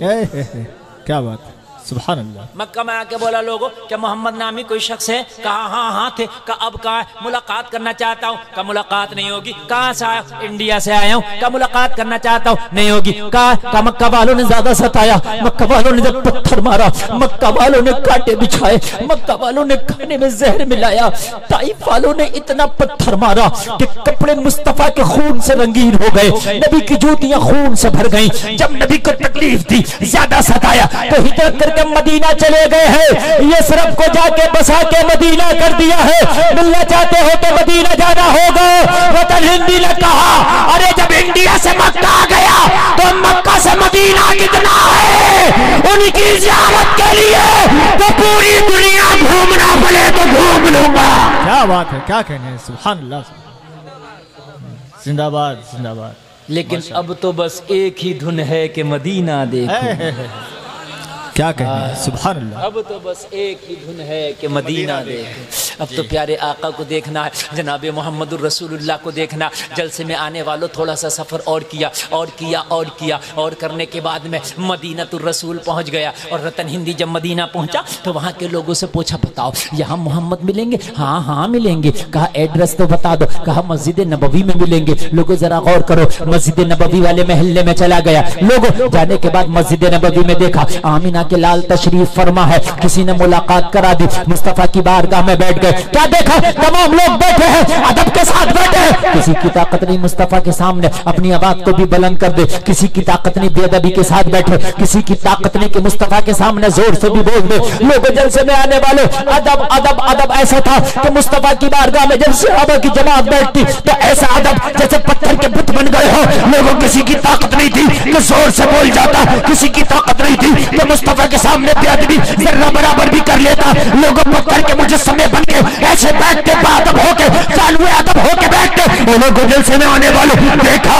کیا بات. سبحان اللہ. مکہ میں آ کے بولا لوگوں کہ محمد نامی کوئی شخص ہے؟ کہا ہاں تھے. کہا اب کہاں ہے؟ ملاقات کرنا چاہتا ہوں. کہا ملاقات نہیں ہوگی. کہاں سے آیا؟ انڈیا سے آیا ہوں. کہا ملاقات کرنا چاہتا ہوں. نہیں ہوگی. کہا مکہ والوں نے زیادہ ستایا, مکہ والوں نے جب پتھر مارا، مکہ والوں نے کانٹے بچھائے، مکہ والوں نے کھانے میں زہر ملایا، طائف والوں نے اتنا پتھر مارا کہ کپڑے مصطفیٰ کے خون سے رنگین ہو گئے، نبی کی جوتیاں خون سے بھر گئیں۔ جب نبی کو تکلیف دی، زیادہ ستایا، تو ہجرت کر کے مدینہ چلے گئے ہیں۔ یثرب کو جا کے بسا کے مدینہ کر دیا ہے۔ ملنا چاہتے ہو تو مدینہ جانا ہوگا۔ رتن ہندی نے کہا ارے جب انڈیا سے مکہ آ گیا تو مکہ سے مدینہ کتنا ہے؟ ان کی زیارت کے لیے تو پوری دنیا گھومنا پڑے تو گھوم لوں گا۔ کیا بات ہے، کیا کہنے ہیں، سبحان اللہ، زندہ باد زندہ باد۔ لیکن اب تو بس ایک ہی دھن ہے کہ مدینہ دیکھو، کیا کہنے ہیں، سبحان اللہ۔ اب تو بس ایک ہی دھن ہے کہ مدینہ دیکھو۔ اب تو پیارے آقا کو دیکھنا ہے، جناب محمد الرسول اللہ کو دیکھنا۔ جلسے میں آنے والوں تھوڑا سا سفر اور کیا اور کرنے کے بعد میں مدینہ الرسول پہنچ گیا۔ اور رتن ہندی جب مدینہ پہنچا تو وہاں کے لوگوں سے پوچھا بتاؤ یہاں محمد ملیں گے؟ ہاں ہاں ملیں گے۔ کہا ایڈریس تو بتا دو۔ کہا مسجد نبوی میں ملیں گے۔ لوگوں ذرا غور کرو، مسجد نبوی والے محلے میں چلا گیا۔ لوگوں جانے کے بعد مسجد نبوی میں دیکھا آمینہ کے لال تشریف فرما ہے، کسی نے ملاقات کرا دی، مصطفیٰ کی بارگاہ میں بیٹھ گئے۔ کیا دیکھا؟ تمام لوگ بیٹھے ہیں، ادب کے ساتھ بیٹھے ہیں۔ کسی کی طاقت نہیں مصطفیٰ کے سامنے اپنی آواز کو بھی بلند کر دے، کسی کی طاقت نہیں بے ادبی کے ساتھ بیٹھے، کسی کی طاقت نہیں کہ مصطفیٰ کے سامنے زور سے بھی بول دے۔ لوگوں جلسے میں آنے والے ادب ادب ادب ایسا تھا کہ مصطفیٰ کی بارگاہ میں جب صحابہ کی جماعت بیٹھتی تو ایسا ادب جیسے پتھر کے بت بن گئے ہو۔ لوگوں کسی کی طاقت نہیں تھی کہ زور سے بول جاتا، کسی کی طاقت نہیں تھی کہ مصطفیٰ کے سامنے بے ادبی ذرہ برابر بھی کر لیتا۔ لوگوں پتھر کے مجسمے بن کے ایسے بیٹھتے بادب ہو کے سالوے ادب ہو کے بیٹھتے۔ انہوں کو جلسے میں آنے والوں دیکھا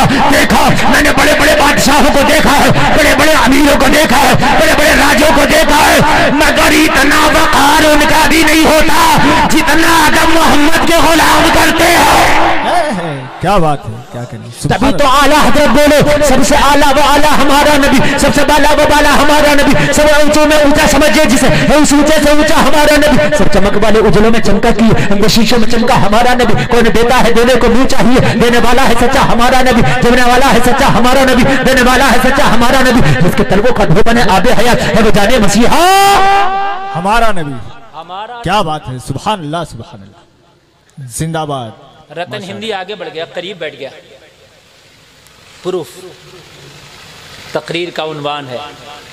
میں نے بڑے بڑے بادشاہوں کو دیکھا ہے، بڑے بڑے امیروں کو دیکھا ہے، بڑے بڑے راجوں کو دیکھا ہے، مگر اتنا وقار ان کا بھی نہیں ہوتا جتنا ادب محمد کے غلام کرتے ہیں۔ کیا بات ہے، کیا کہنے ہیں، سبحان تبھی تو اللہ۔ اعلیٰ حضرت بولے سب سے اعلیٰ و اعلیٰ ہمارا نبی، سب سے بالا و بالا ہمارا نبی، سب اونچوں میں اونچا سمجھے جسے اس اونچے سے اونچا ہمارا نبی، سب چمک والے اجلوں میں چمکا کی ہم شیشوں میں چمکا ہمارا نبی۔ کون دیتا ہے دینے کو منہ چاہیے، دینے والا ہے سچا ہمارا نبی، دینے والا ہے سچا ہمارا نبی، دینے والا ہے سچا ہمارا نبی، جس کے تلووں کا دھو بنے آب حیات ہے وہ جانے مسیحا ہمارا نبی۔ کیا بات ہے، سبحان اللہ سبحان اللہ، زندہ باد۔ رتن ہندی آگے بڑھ گیا، قریب بیٹھ گیا۔ پروف تقریر کا عنوان ہے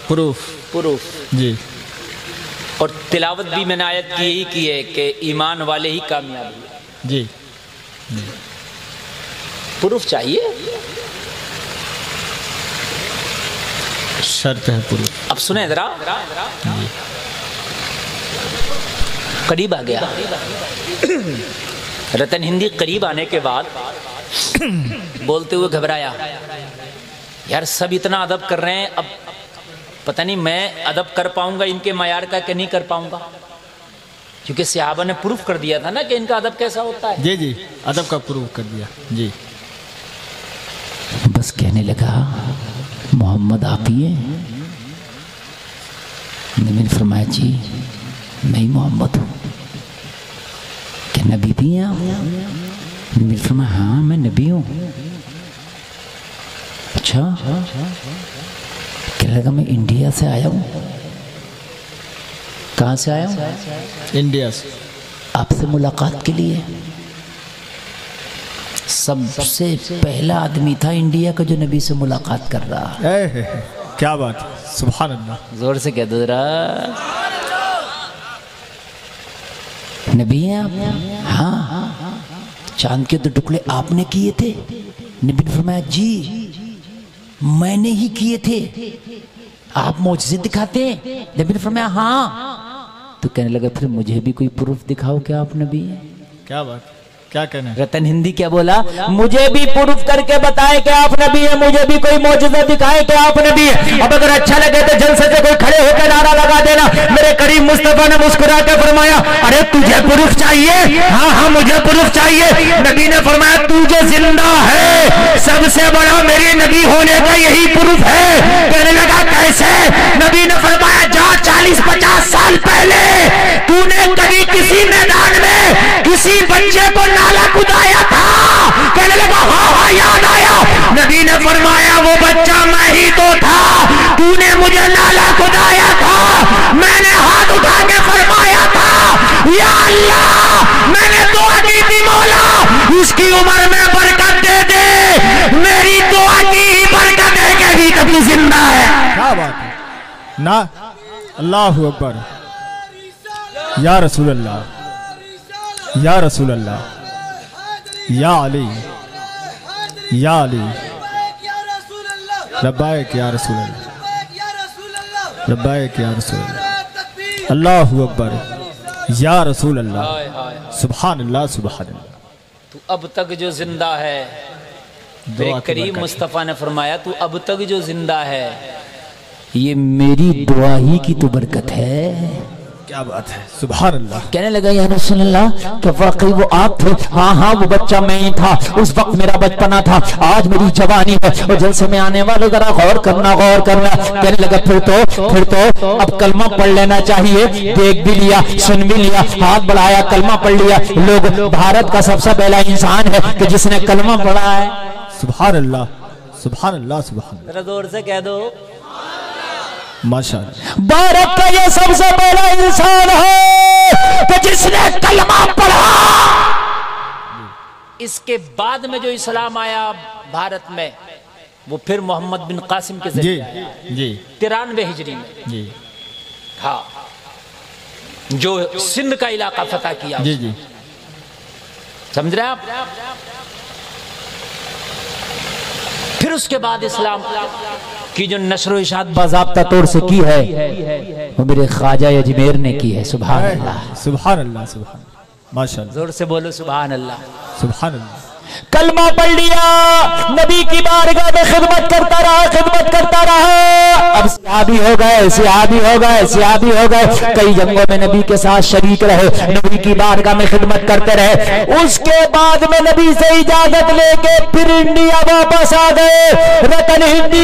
پروف جی، اور تلاوت بھی میں نے آیت کی یہی کی ہے کہ ایمان والے ہی کامیاب ہوئے۔ جی پروف چاہیے، شرط ہے پروف۔ اب سنیں ذرا، قریب آ گیا رتن ہندی۔ قریب آنے کے بعد بولتے ہوئے گھبرایا، یار سب اتنا ادب کر رہے ہیں، اب پتہ نہیں میں ادب کر پاؤں گا ان کے معیار کا کہ نہیں کر پاؤں گا، کیونکہ صحابہ نے پروف کر دیا تھا نا کہ ان کا ادب کیسا ہوتا ہے۔ جی ادب کا پروف کر دیا جی۔ بس کہنے لگا محمد آپ ہی ہیں؟ نبی نے فرمایا جی میں ہی محمد ہوں۔ کہ نبی بھی ہیں آپ؟ نبی نے فرمایا ہاں میں نبی ہوں۔ اچھا، کہنے لگا میں انڈیا سے آیا ہوں۔ کہاں سے آیا ہوں؟ انڈیا سے۔ آپ سے ملاقات کے لیے۔ سب سے پہلا آدمی تھا انڈیا کا جو نبی سے ملاقات کر رہا۔ کیا بات ہے، سبحان اللہ، زور سے کہہ دو ذرا، نبی ہیں آپ؟ ہاں۔ چاند کے 2 ٹکڑے آپ نے کیے تھے؟ نبی نے فرمایا جی میں نے ہی کیے تھے۔ آپ معجزے دکھاتے ہیں؟ نبی نے فرمایا ہاں۔ تو کہنے لگا پھر مجھے بھی کوئی پروف دکھاؤ کہ آپ نبی ہیں۔ کیا بات، کیا کہنا ہے؟ رتن ہندی کیا بولا؟ مجھے بھی پروف کر کے بتائے کہ آپ نبی ہیں، مجھے بھی کوئی معجزہ دکھائے کہ آپ نبی ہیں۔ اب اگر اچھا لگے تو جلسے سے کوئی کھڑے ہو کے نعرہ لگا دینا۔ میرے کریم مصطفیٰ نے مسکرا کے فرمایا ارے تجھے پروف چاہیے؟ ہاں مجھے پروف چاہیے۔ نبی نے فرمایا تو جو زندہ ہے سب سے بڑا میرے نبی ہونے کا یہی پروف ہے۔ کہنے لگا کیسے؟ نبی نے فرمایا جا 40-50 سال پہلے تو نے کبھی کسی میدان میں کسی بچے کو نالا کدایا تھا؟ کہنے لگا ہاں یاد آیا۔ نبی نے فرمایا وہ بچہ میں ہی تو تھا، تو نے مجھے نالا کدایا تھا۔ اللہ اکبر یا رسول اللہ یا رسول اللہ یا علی یا علی لبیک یا رسول اللہ لبیک یا رسول اللہ اللہ اکبر یا رسول اللہ سبحان اللہ سبحان اللہ۔ تو اب تک جو زندہ ہے، بے کریم مصطفیٰ نے فرمایا تو اب تک جو زندہ ہے یہ میری دعا ہی کی تو برکت ہے۔ کیا بات ہے، سبحان اللہ۔ کہنے لگا یا رسول اللہ کہ واقعی وہ آپ تھے؟ ہاں ہاں وہ بچہ میں ہی تھا، اس وقت میرا بچپنا تھا، آج میری جوانی ہے۔ اور جلسے میں آنے والوں ذرا غور کرنا غور کرنا۔ کہنے لگا پھر تو اب کلمہ پڑھ لینا چاہیے۔ دیکھ بھی لیا، سن بھی لیا، ہاتھ بڑھایا، کلمہ پڑھ لیا۔ لوگ بھارت کا سب سے پہلا انسان ہے کہ جس نے کلمہ پڑھا ہے۔ سبحان اللہ سبحان اللہ سبحان اللہ۔ ذرا زور سے کہہ دو ماشاءاللہ۔ بھارت کا یہ سب سے پہلا انسان ہے کہ جس نے کلمہ پڑھا۔ اس کے بعد میں جو اسلام آیا بھارت میں وہ پھر محمد بن قاسم کے ذریعے آیا، جی 93 ہجری میں، جی ہاں، جو سندھ کا علاقہ فتح کیا۔ جی جی سمجھ رہے ہیں آپ؟ پھر اس کے بعد اسلام کی جو نشر و اشاعت باضابطہ طور سے کی ہے وہ میرے خواجہ اجمیر نے کی ہے۔ سبحان اللہ سبحان اللہ سبحان اللہ ماشاءاللہ۔ زور سے بولو سبحان اللہ۔ سبحان اللہ۔ کلمہ پڑھ لیا، نبی کی بارگاہ میں خدمت کرتا رہا۔ اب صحابی ہو گئے، کئی جنگوں میں نبی کے ساتھ شریک رہے، نبی کی بارگاہ میں خدمت کرتے رہے۔ اس کے بعد میں نبی سے اجازت لے کے پھر انڈیا واپس آ گئے۔ وطن ہندی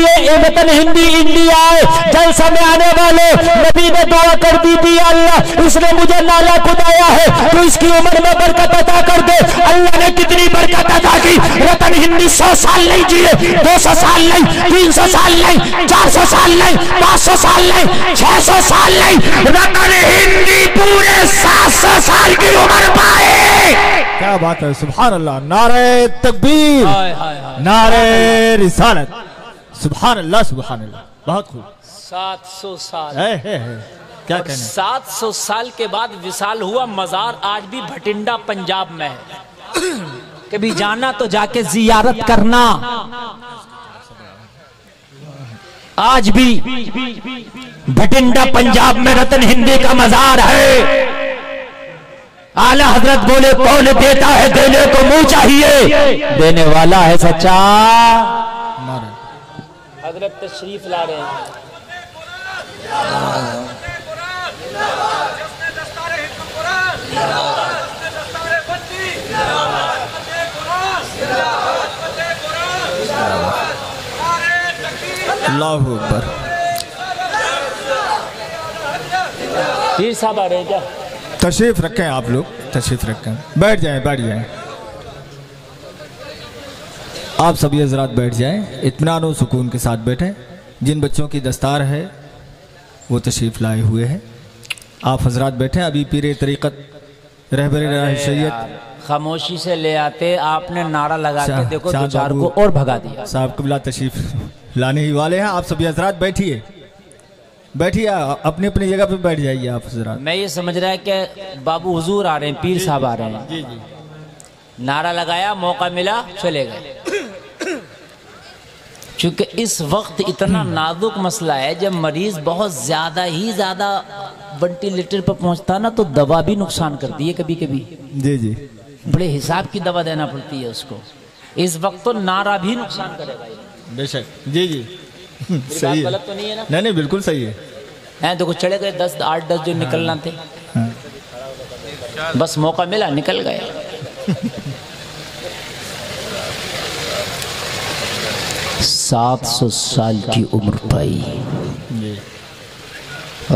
انڈیا آئے۔ جلسہ میں آنے والے نبی نے دعا کر دی تھی، اللہ اس نے مجھے نالا کھدایا ہے تو اس کی عمر میں برکت عطا کر دے۔ اللہ نے کتنی برکت عطا کی۔ رتن ہندی 100 سال نہیں جیے، 200 سال نہیں، 300 سال نہیں، 400 سال نہیں، 500 سال نہیں، 600 سال نہیں، رتن ہندی پورے 700 سال کی عمر پائے۔ کیا بات ہے، سبحان اللہ۔ نعرہ تکبیر، نعرہ رسالت، سبحان اللہ سبحان اللہ۔ بہت خوب۔ 700 سال، کیا کہنا ہے؟ 700 سال کے بعد وصال ہوا۔ مزار آج بھی بھٹنڈا پنجاب میں ہے، کبھی جانا تو جا کے زیارت کرنا۔ آج بھی بھٹنڈا پنجاب میں رتن ہندی کا مزار ہے۔ اعلیٰ حضرت بولے کون دیتا ہے دینے کو منہ چاہیے، دینے والا ہے سچا۔ حضرت تشریف لا رہے ہیں۔ اللہ اکبر۔ پیر صاحب آ رہے ہیں کیا؟ تشریف رکھیں آپ لوگ، تشریف رکھیں، بیٹھ جائیں بیٹھ جائیں، آپ سبھی حضرات بیٹھ جائیں، اطمینان و سکون کے ساتھ بیٹھیں۔ جن بچوں کی دستار ہے وہ تشریف لائے ہوئے ہیں، آپ حضرات بیٹھیں۔ ابھی پیر طریقت رہبر راہ شریعت خاموشی سے لے آتے، آپ نے نعرہ لگا کے دیکھو دو چار کو اور بھگا دیا۔ صاحب قبلہ تشریف لانے ہی والے ہیں۔ آپ سبھی حضرات بیٹھیے، اپنی اپنی جگہ پہ بیٹھ جائیے آپ حضرات۔ میں یہ سمجھ رہا ہے کہ بابو حضور آ رہے ہیں، پیر صاحب آ رہے ہیں۔ جی جی، نعرہ لگایا، موقع ملا، چلے گئے۔ چونکہ اس وقت اتنا نازک مسئلہ ہے، جب مریض بہت زیادہ وینٹیلیٹر پر پہنچتا نا تو دوا بھی نقصان کرتی ہے کبھی کبھی۔ جی جی، بڑے حساب کی دوا دینا پڑتی ہے اس کو۔ اس وقت تو نعرہ بھی نقصان کرے گا۔ بے شک، جی جی، صحیح ہے، غلط تو نہیں ہے نا؟ نہیں نہیں بالکل صحیح ہے۔ دیکھو چڑھے گئے 10 8 10 جو نکلنا تھے، بس موقع ملا نکل گئے۔ سات 700 سال کی عمر پائی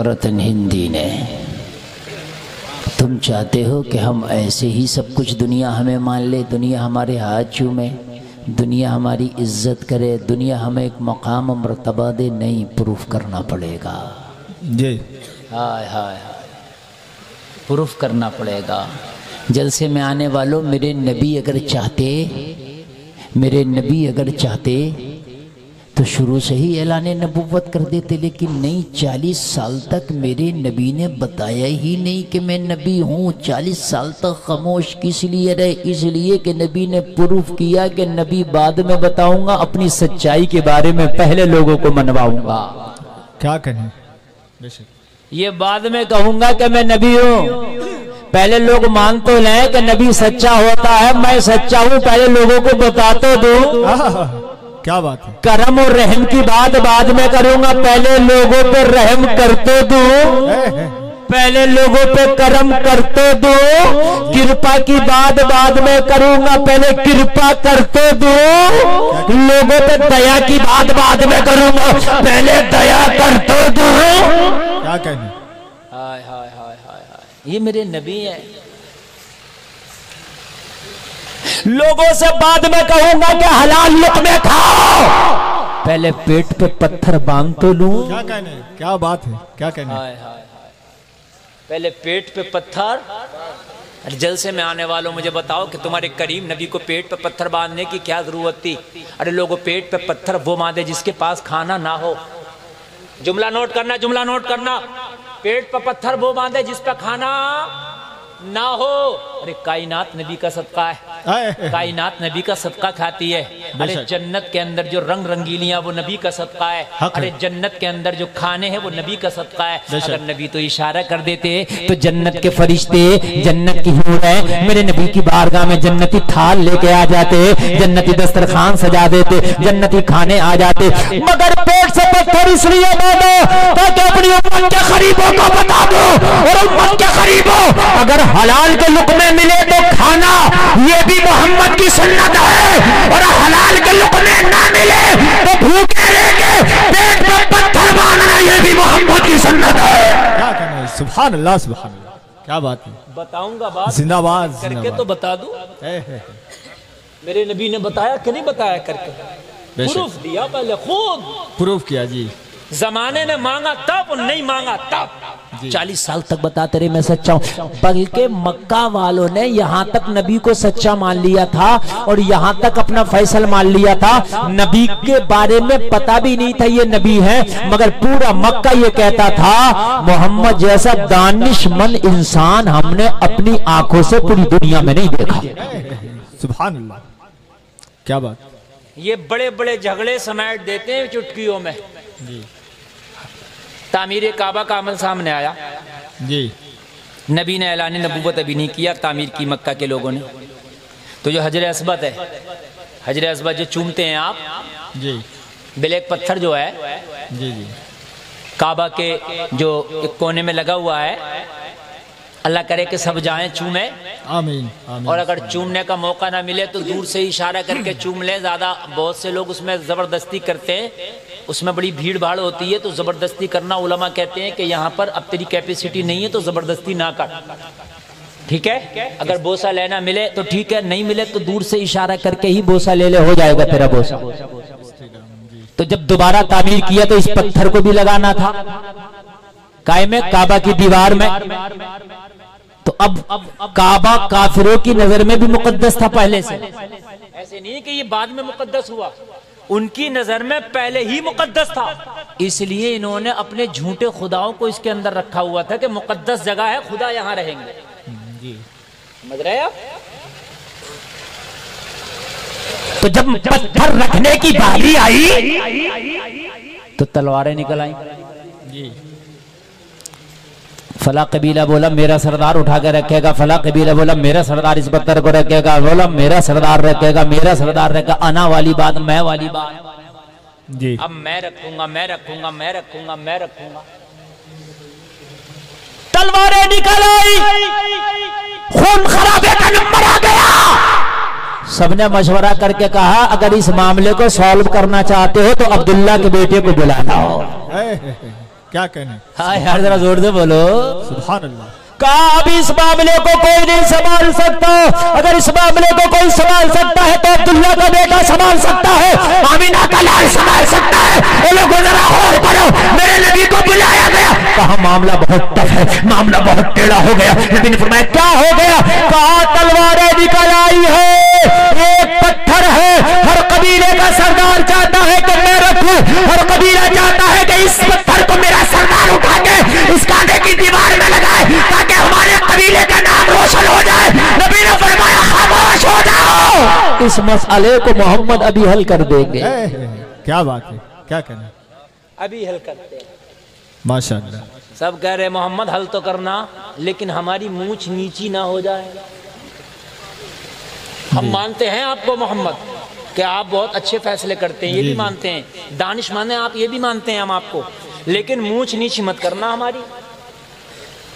رتن ہندی نے۔ تم چاہتے ہو کہ ہم ایسے ہی سب کچھ دنیا ہمیں مان لے، دنیا ہمارے ہاتھ چومے، دنیا ہماری عزت کرے، دنیا ہمیں ایک مقام و مرتبہ دے؟ نہیں، پروف کرنا پڑے گا۔ جی، ہائے ہائے ہائے، پروف کرنا پڑے گا۔ جلسے میں آنے والوں، میرے نبی اگر چاہتے تو شروع سے ہی اعلان نبوت کر دیتے، لیکن نہیں، 40 سال تک میرے نبی نے بتایا ہی نہیں کہ میں نبی ہوں۔ 40 سال تک خاموش کس لیے رہے؟ اس لیے کہ نبی نے پروف کیا کہ نبی بعد میں بتاؤں گا، اپنی سچائی کے بارے میں پہلے لوگوں کو منواؤں گا۔ کیا کہیں، بے شک یہ بعد میں کہوں گا کہ میں نبی ہوں، پہلے لوگ مان تو لیں کہ نبی سچا ہوتا ہے، میں سچا ہوں، پہلے لوگوں کو بتا تو دوں۔ کیا بات ہے، کرم اور رحم کی بات بعد میں کروں گا، پہلے لوگوں پہ رحم کرتے دوں، پہلے لوگوں پہ کرم کرتے دوں۔ کرپا کی بات بعد میں کروں گا، پہلے کرپا کرتے دوں۔ لوگوں پہ دیا کی بات بعد میں کروں گا، پہلے دیا کرتے دوں۔ کیا کہنے، ہائے ہائے ہائے ہائے، یہ میرے نبی ہیں۔ لوگوں سے بعد میں کہوں گا کہ حلال لقمے کھاؤ، پہلے پیٹ پہ پتھر باندھ تو لوں۔ کیا کہنے، کیا بات ہے، کیا کہنے، پہلے پیٹ پہ پتھر۔ جلسے میں آنے والوں مجھے بتاؤ کہ تمہارے کریم نبی کو پیٹ پہ پتھر باندھنے کی کیا ضرورت تھی؟ ارے لوگوں، پیٹ پہ پتھر وہ باندھے جس کے پاس کھانا نہ ہو۔ جملہ نوٹ کرنا، جملہ نوٹ کرنا، پیٹ پہ پتھر وہ باندھے جس پہ کھانا نہ ہو۔ ارے کائنات نبی کا صدقہ ہے، کائنات نبی کا صدقہ کھاتی ہے۔ ارے جنت کے اندر جو رنگ رنگیلیاں وہ نبی کا صدقہ ہے۔ ارے جنت کے اندر جو کھانے ہیں وہ نبی کا صدقہ ہے۔ اگر نبی تو اشارہ کر دیتے تو جنت کے فرشتے، جنت کی حوریں میرے نبی کی بارگاہ میں جنتی تھال لے کے آ جاتے، جنتی دسترخوان سجا دیتے، جنتی کھانے آ جاتے۔ مگر پیٹ سے پتھر اس لیے باندھو تاکہ اپنی امت کے قریبوں کو بتا دو، اور امت کے قریبوں اگر حلال کے لقمے ملے تو کھانا، یہ بھی محمد کی سنت ہے، اور حلال کے لقمے نہ ملے تو بھوکے رہ کے پیٹ میں پتھر باندھنا، یہ بھی محمد کی سنت ہے۔ کیا کہنے، سبحان اللہ، سبحان اللہ، کیا بات ہے، بتاؤں گا بات زندہ باد، کر زندہ کے باد۔ تو بتا دوں، میرے نبی نے بتایا کہ نہیں بتایا کر کے؟ پروف دیا، پہلے خود پروف کیا جی۔ زمانے نے مانگا تب، نہیں مانگا تب۔ 40 سال تک بتاتے رہے میں سچا ہوں، بلکہ مکہ والوں نے یہاں تک نبی کو سچا مان لیا تھا، اور یہاں تک اپنا فیصل مان لیا تھا، نبی کے بارے میں پتا بھی نہیں تھا یہ نبی ہے، مگر پورا مکہ یہ کہتا تھا محمد جیسا دانش مند انسان ہم نے اپنی آنکھوں سے پوری دنیا میں نہیں دیکھا۔ سبحان اللہ، کیا بات، یہ بڑے بڑے جھگڑے سمیٹ دیتے ہیں چٹکیوں میں۔ تعمیر کعبہ کا عمل سامنے آیا، جی نبی نے اعلان نبوت ابھی نہیں کیا، تعمیر کی مکہ کے لوگوں نے۔ تو جو حجر اسود ہے، حجر اسود جو چومتے ہیں آپ، جی بلیک پتھر جو ہے، جی جی، کعبہ کے جو ایک کونے میں لگا ہوا ہے، اللہ کرے کہ سب جائیں چومیں، آمین آمین۔ اور اگر چومنے کا موقع نہ ملے تو دور سے اشارہ کر کے چوم لیں۔ زیادہ بہت سے لوگ اس میں زبردستی کرتے ہیں، اس میں بڑی بھیڑ بھاڑ ہوتی ہے، تو زبردستی کرنا علماء کہتے ہیں کہ یہاں پر اب تیری کیپیسٹی نہیں ہے تو زبردستی نہ کر، ٹھیک ہے؟ اگر بوسہ لینا ملے تو ٹھیک ہے، نہیں ملے تو دور سے اشارہ کر کے ہی بوسہ لے لے، ہو جائے گا تیرا بوسہ۔ تو جب دوبارہ تعمیر کیا تو اس پتھر کو بھی لگانا تھا قائم کعبہ کی دیوار میں، تو اب کعبہ کافروں کی نظر میں بھی مقدس تھا پہلے سے، ایسے نہیں کہ یہ بعد میں مقدس ہوا، ان کی نظر میں پہلے ہی مقدس تھا، اس لیے انہوں نے اپنے جھوٹے خداؤں کو اس کے اندر رکھا ہوا تھا کہ مقدس جگہ ہے، خدا یہاں رہیں گے۔ سمجھ رہے آپ؟ تو جب پتھر رکھنے کی باری آئی تو تلواریں نکل آئیں، فلاں قبیلہ بولا میرا سردار اٹھا کے رکھے گا، فلاں قبیلہ بولا میرا سردار اس پتھر کو رکھے گا، بولا میرا سردار رکھے گا، میرا سردار رکھے گا، انا والی بات، میں والی بات، جی اب میں رکھوں گا، میں رکھوں گا، میں رکھوں گا، میں رکھوں گا۔ تلواریں نکل آئی، خون خرابے کا نمبر آ گیا، سب نے مشورہ کر کے کہا اگر اس معاملے کو سالو کرنا چاہتے ہو تو عبداللہ کے بیٹے کو بلانا ہو۔ کیا کہنے، ہاں یار ذرا زور سے بولو، سبحان اللہ۔ کہا اب اس معاملے کو کوئی نہیں سنبھال سکتا، اگر اس معاملے کو کوئی سنبھال سکتا ہے تو عبداللہ کا بیٹا سنبھال سکتا ہے، آمینہ کا لال سنبھال سکتا ہے، اے لوگوں ذرا غور کرو، میرے نبی کو بلایا گیا، کہا معاملہ بہت ٹف ہے، معاملہ بہت ٹیڑھا ہو گیا، نبی نے فرمایا کیا ہو گیا؟ کہا تلواریں نکل آئی ہے، ایک پتھر ہے، ہر قبیلے کا سردار چاہتا ہے کہ میں رکھوں، ہر قبیلہ چاہتا ہے کہ اس پتھر کو میرا سردار اٹھا کے اس کعبے کی دیوار میں لگائے تاکہ ہمارے قبیلے کا نام روشن ہو جائے۔ نبی نے فرمایا خاموش ہو جاؤ، اس مسئلے کو محمد ابھی حل کر دیں گے۔ کیا بات ہے، کیا کہنا ہے، ابھی حل کرتے ہیں۔ ماشاءاللہ۔ سب کہہ رہے محمد حل تو کرنا، لیکن ہماری مونچھ نیچی نہ ہو جائے۔ ہم مانتے ہیں آپ کو محمد کہ آپ بہت اچھے فیصلے کرتے ہیں، یہ بھی مانتے ہیں، دانش مند ہیں آپ، یہ بھی مانتے ہیں ہم آپ کو، لیکن مونچھ نیچی مت کرنا ہماری۔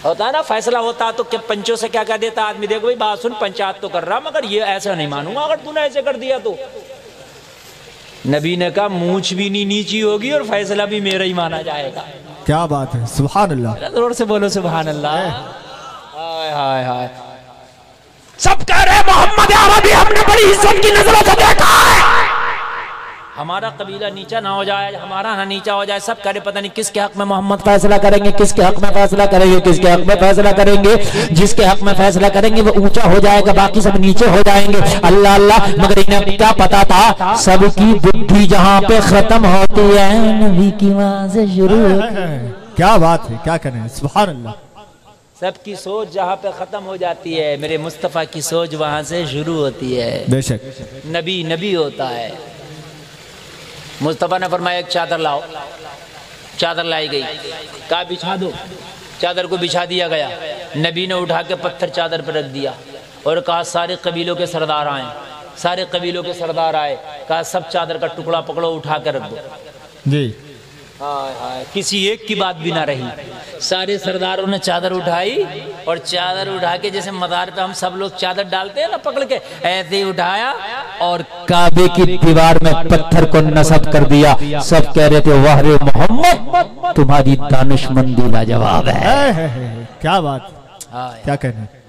ہوتا ہے نا فیصلہ ہوتا تو کہ پنچوں سے کیا کہہ دیتا آدمی، دیکھو بھائی بات سن، پنچایت تو کر رہا مگر یہ ایسا نہیں مانوں گا اگر تو نے ایسے کر دیا تو۔ نبی نے کہا مونچھ بھی نہیں نیچی ہوگی اور فیصلہ بھی میرا ہی مانا جائے گا۔ کیا بات ہے، سبحان اللہ۔ زور سے بولو سبحان اللہ۔ ہائے ہائے ہائے، سب کہہ رہے محمد عربی ہم نے بڑی عزت کی نظروں سے دیکھا ہے، ہمارا قبیلہ نیچا نہ ہو جائے، ہمارا نہ نیچا ہو جائے۔ سب کہہ رہے پتہ نہیں کس کے حق میں محمد فیصلہ کریں گے، کس کے حق میں فیصلہ کریں گے، کس کے حق میں فیصلہ کریں گے، جس کے حق میں فیصلہ کریں گے وہ اونچا ہو جائے گا، باقی سب نیچے ہو جائیں گے۔ اللہ اللہ، مگر انہیں کیا پتا تھا سب کی بدھی جہاں پہ ختم ہوتی ہے نبی کی وہاں سے شروع ہوتی ہے۔ کیا بات ہے، کیا کہنا ہے، سبحان اللہ۔ سب کی سوچ جہاں پہ ختم ہو جاتی ہے میرے مصطفیٰ کی سوچ وہاں سے شروع ہوتی ہے۔ بے شک نبی نبی ہوتا ہے۔ مصطفیٰ نے فرمایا ایک چادر لاؤ، چادر لائی گئی، کہا بچھا دو، چادر کو بچھا دیا گیا۔ نبی نے اٹھا کے پتھر چادر پر رکھ دیا اور کہا سارے قبیلوں کے سردار آئیں، سارے قبیلوں کے سردار آئے، کہا سب چادر کا ٹکڑا پکڑو اٹھا کے رکھ دو۔ جی، ہائے ہائے، کسی ایک کی بات بھی نہ رہی، سارے سرداروں نے چادر اٹھائی اور چادر اٹھا کے جیسے مزار پہ ہم سب لوگ چادر ڈالتے ہیں نا پکڑ کے، ایسے ہی اٹھایا اور کعبے کی دیوار میں پتھر کو نصب کر دیا۔ سب کہہ رہے تھے واہ رے محمد تمہاری دانش مندی لاجواب ہے۔ کیا بات، کیا کہنا ہے،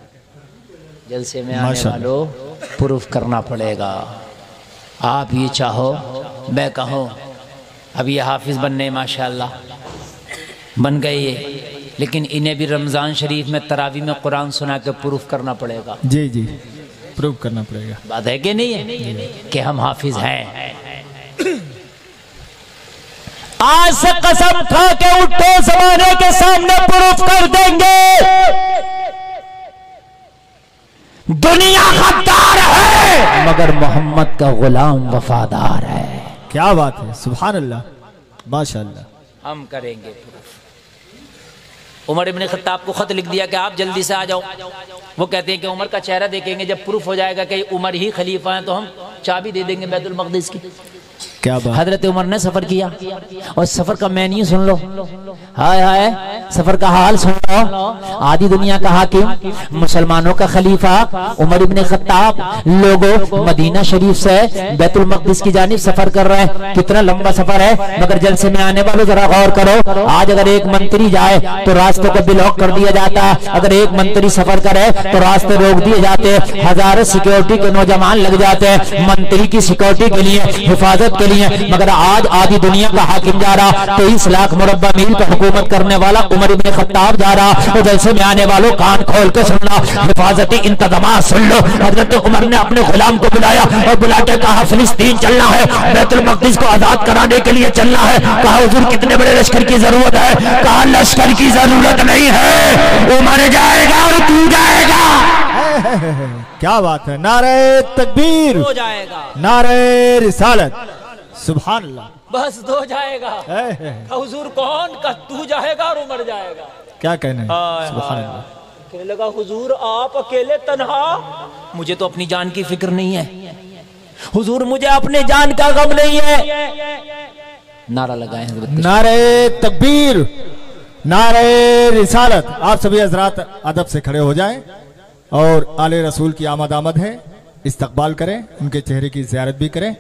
جلسے میں آنے والوں پروف کرنا پڑے گا، آپ یہ چاہو میں کہوں۔ اب یہ حافظ بننے ماشاءاللہ بن گئے یہ، لیکن انہیں بھی رمضان شریف میں تراویح میں قرآن سنا کے پروف کرنا پڑے گا۔ جی جی، پروف کرنا پڑے گا، بات ہے کہ نہیں ہے کہ ہم حافظ ہیں۔ آج سے قسم کھا کے اٹھو زمانے کے سامنے پروف کر دیں گے دنیا غدار ہے مگر محمد کا غلام وفادار ہے۔ کیا بات ہے، سبحان اللہ، ماشاءاللہ۔ ہم کریں گے پروف۔ عمر ابن خطاب کو خط لکھ دیا کہ آپ جلدی سے آ جاؤ، وہ کہتے ہیں کہ عمر کا چہرہ دیکھیں گے، جب پروف ہو جائے گا کہ عمر ہی خلیفہ ہیں تو ہم چابی دے دیں گے بیت المقدس کی۔ کیا بات، حضرت عمر نے سفر کیا اور سفر کا مینیو سن لو، ہائے ہائے سفر کا حال سن لو۔ آدھی دنیا کا حاکم، مسلمانوں کا خلیفہ عمر ابن خطاب، لوگوں مدینہ شریف سے بیت المقدس کی جانب سفر کر رہے ہیں۔ کتنا لمبا سفر ہے، مگر جلسے میں آنے والوں ذرا غور کرو۔ آج اگر ایک منتری جائے تو راستے کو بلاک کر دیا جاتا ہے، اگر ایک منتری سفر کرے تو راستے روک دیے جاتے ہیں، ہزاروں سیکیورٹی کے نوجوان لگ جاتے ہیں منتری کی سیکیورٹی کے لیے، حفاظت کے لیے۔ مگر آج آدھی دنیا کا حاکم جا رہا، 23 لاکھ مربع میل پر حکومت کرنے والا عمر ابن خطاب جا رہا، اور جیسے میں آنے والوں کان کھول کے سننا، حفاظتی انتظامات سن لو۔ حضرت عمر نے اپنے غلام کو بلایا اور بلا کے کہا فلسطین چلنا ہے، بیت المقدس کو آزاد کرانے کے لیے چلنا ہے۔ کہا حضور کتنے بڑے لشکر کی ضرورت ہے؟ کہا لشکر کی ضرورت نہیں ہے، عمر جائے گا اور تو جائے گا۔ کیا بات ہے، نعرہ تکبیر، ہو جائے گا، نعرہ رسالت، سبحان اللہ، بس دو جائے گا۔ حضور کون کا تو جائے گا اور عمر جائے گا۔ کیا کہنا ہے، سبحان اللہ۔ کہنے لگا حضور آپ اکیلے تنہا، مجھے تو اپنی جان کی فکر نہیں ہے حضور، مجھے اپنے جان کا غم نہیں ہے۔ نعرہ لگائیں حضرت، نعرہ تکبیر، نعرہ رسالت۔ آپ سبھی حضرات ادب سے کھڑے ہو جائیں اور آل رسول کی آمد آمد ہے، استقبال کریں، ان کے چہرے کی زیارت بھی کریں۔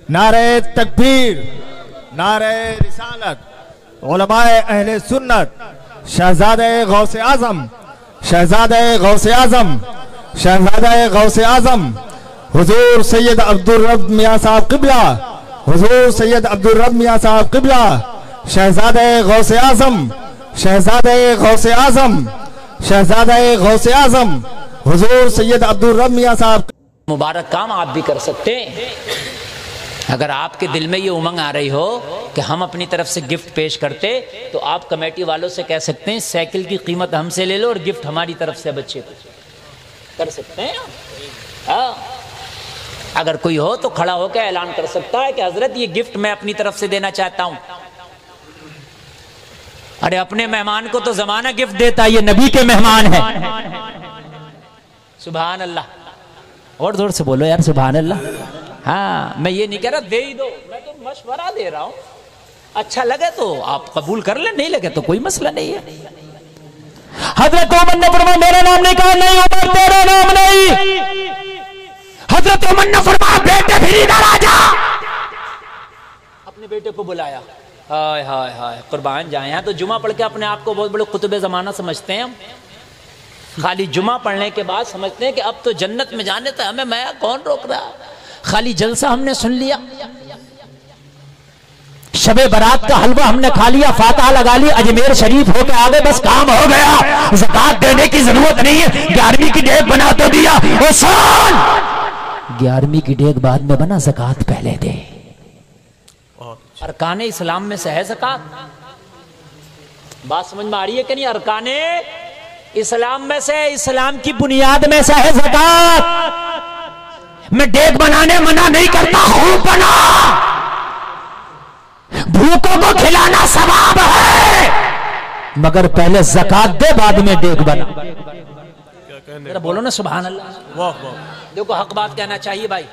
نعرہ تکبیر، نعرہ رسالت۔ علماء اہل سنت، شہزادہ غوث اعظم، شہزادہ غوث اعظم، شہزادہ غوث اعظم حضور سید عبدالرب میاں صاحب قبلہ، حضور سید عبدالرب میاں صاحب قبلہ، شہزادہ غوث اعظم، شہزادہ غوث اعظم، شہزادہ غوث اعظم حضور سید عبدالرب میاں صاحب مبارک کام آپ بھی کر سکتے ہیں. اگر آپ کے دل میں یہ امنگ آ رہی ہو کہ ہم اپنی طرف سے گفٹ پیش کرتے تو آپ کمیٹی والوں سے کہہ سکتے ہیں سائیکل کی قیمت ہم سے لے لو اور گفٹ ہماری طرف سے بچے کو کر سکتے ہیں. ہاں اگر کوئی ہو تو کھڑا ہو کے اعلان کر سکتا ہے کہ حضرت یہ گفٹ میں اپنی طرف سے دینا چاہتا ہوں. ارے اپنے مہمان کو تو زمانہ گفٹ دیتا ہے، یہ نبی کے مہمان ہیں. سبحان اللہ. اور زور سے بولو یار سبحان اللہ. ہاں میں یہ نہیں کہہ رہا دے ہی دو، میں تو مشورہ دے رہا ہوں. اچھا لگے تو آپ قبول کر لیں، نہیں لگے تو کوئی مسئلہ نہیں ہے. حضرت عمر نے فرمایا میرا نام نہیں کہا، نہیں عمر تیرا نام نہیں. حضرت عمر نے فرمایا بیٹے پھر ادھر آ جا. اپنے بیٹے کو بلایا. ہائے ہائے ہائے قربان جائیں. یہاں تو جمعہ پڑھ کے اپنے آپ کو بہت بڑے قطب زمانہ سمجھتے ہیں ہم. خالی جمعہ پڑھنے کے بعد سمجھتے ہیں کہ اب تو جنت میں جانے تھا ہمیں، میں کون روک رہا. خالی جلسہ ہم نے سن لیا، شب برات کا حلوہ ہم نے کھا لیا، فاتحہ لگا لی، اجمیر شریف ہو کے آگے بس کام ہو گیا. زکات دینے کی ضرورت نہیں ہے. 11ویں کی ڈیگ بنا تو دیا. او سن 11ویں کی ڈیگ بعد میں بنا، زکات پہلے دے. ارکان اسلام میں سے ہے زکات. بات سمجھ میں آ رہی ہے کہ نہیں؟ ارکان اسلام میں سے، اسلام کی بنیاد میں سے ہے زکات. میں ڈیگ بنانے منع نہیں کرتا، خوب بنا، بھوکوں کو کھلانا ثواب ہے، مگر پہلے زکات دے بعد میں ڈیگ بنا. ذرا بولو نا سبحان اللہ. دیکھو حق بات کہنا چاہیے بھائی.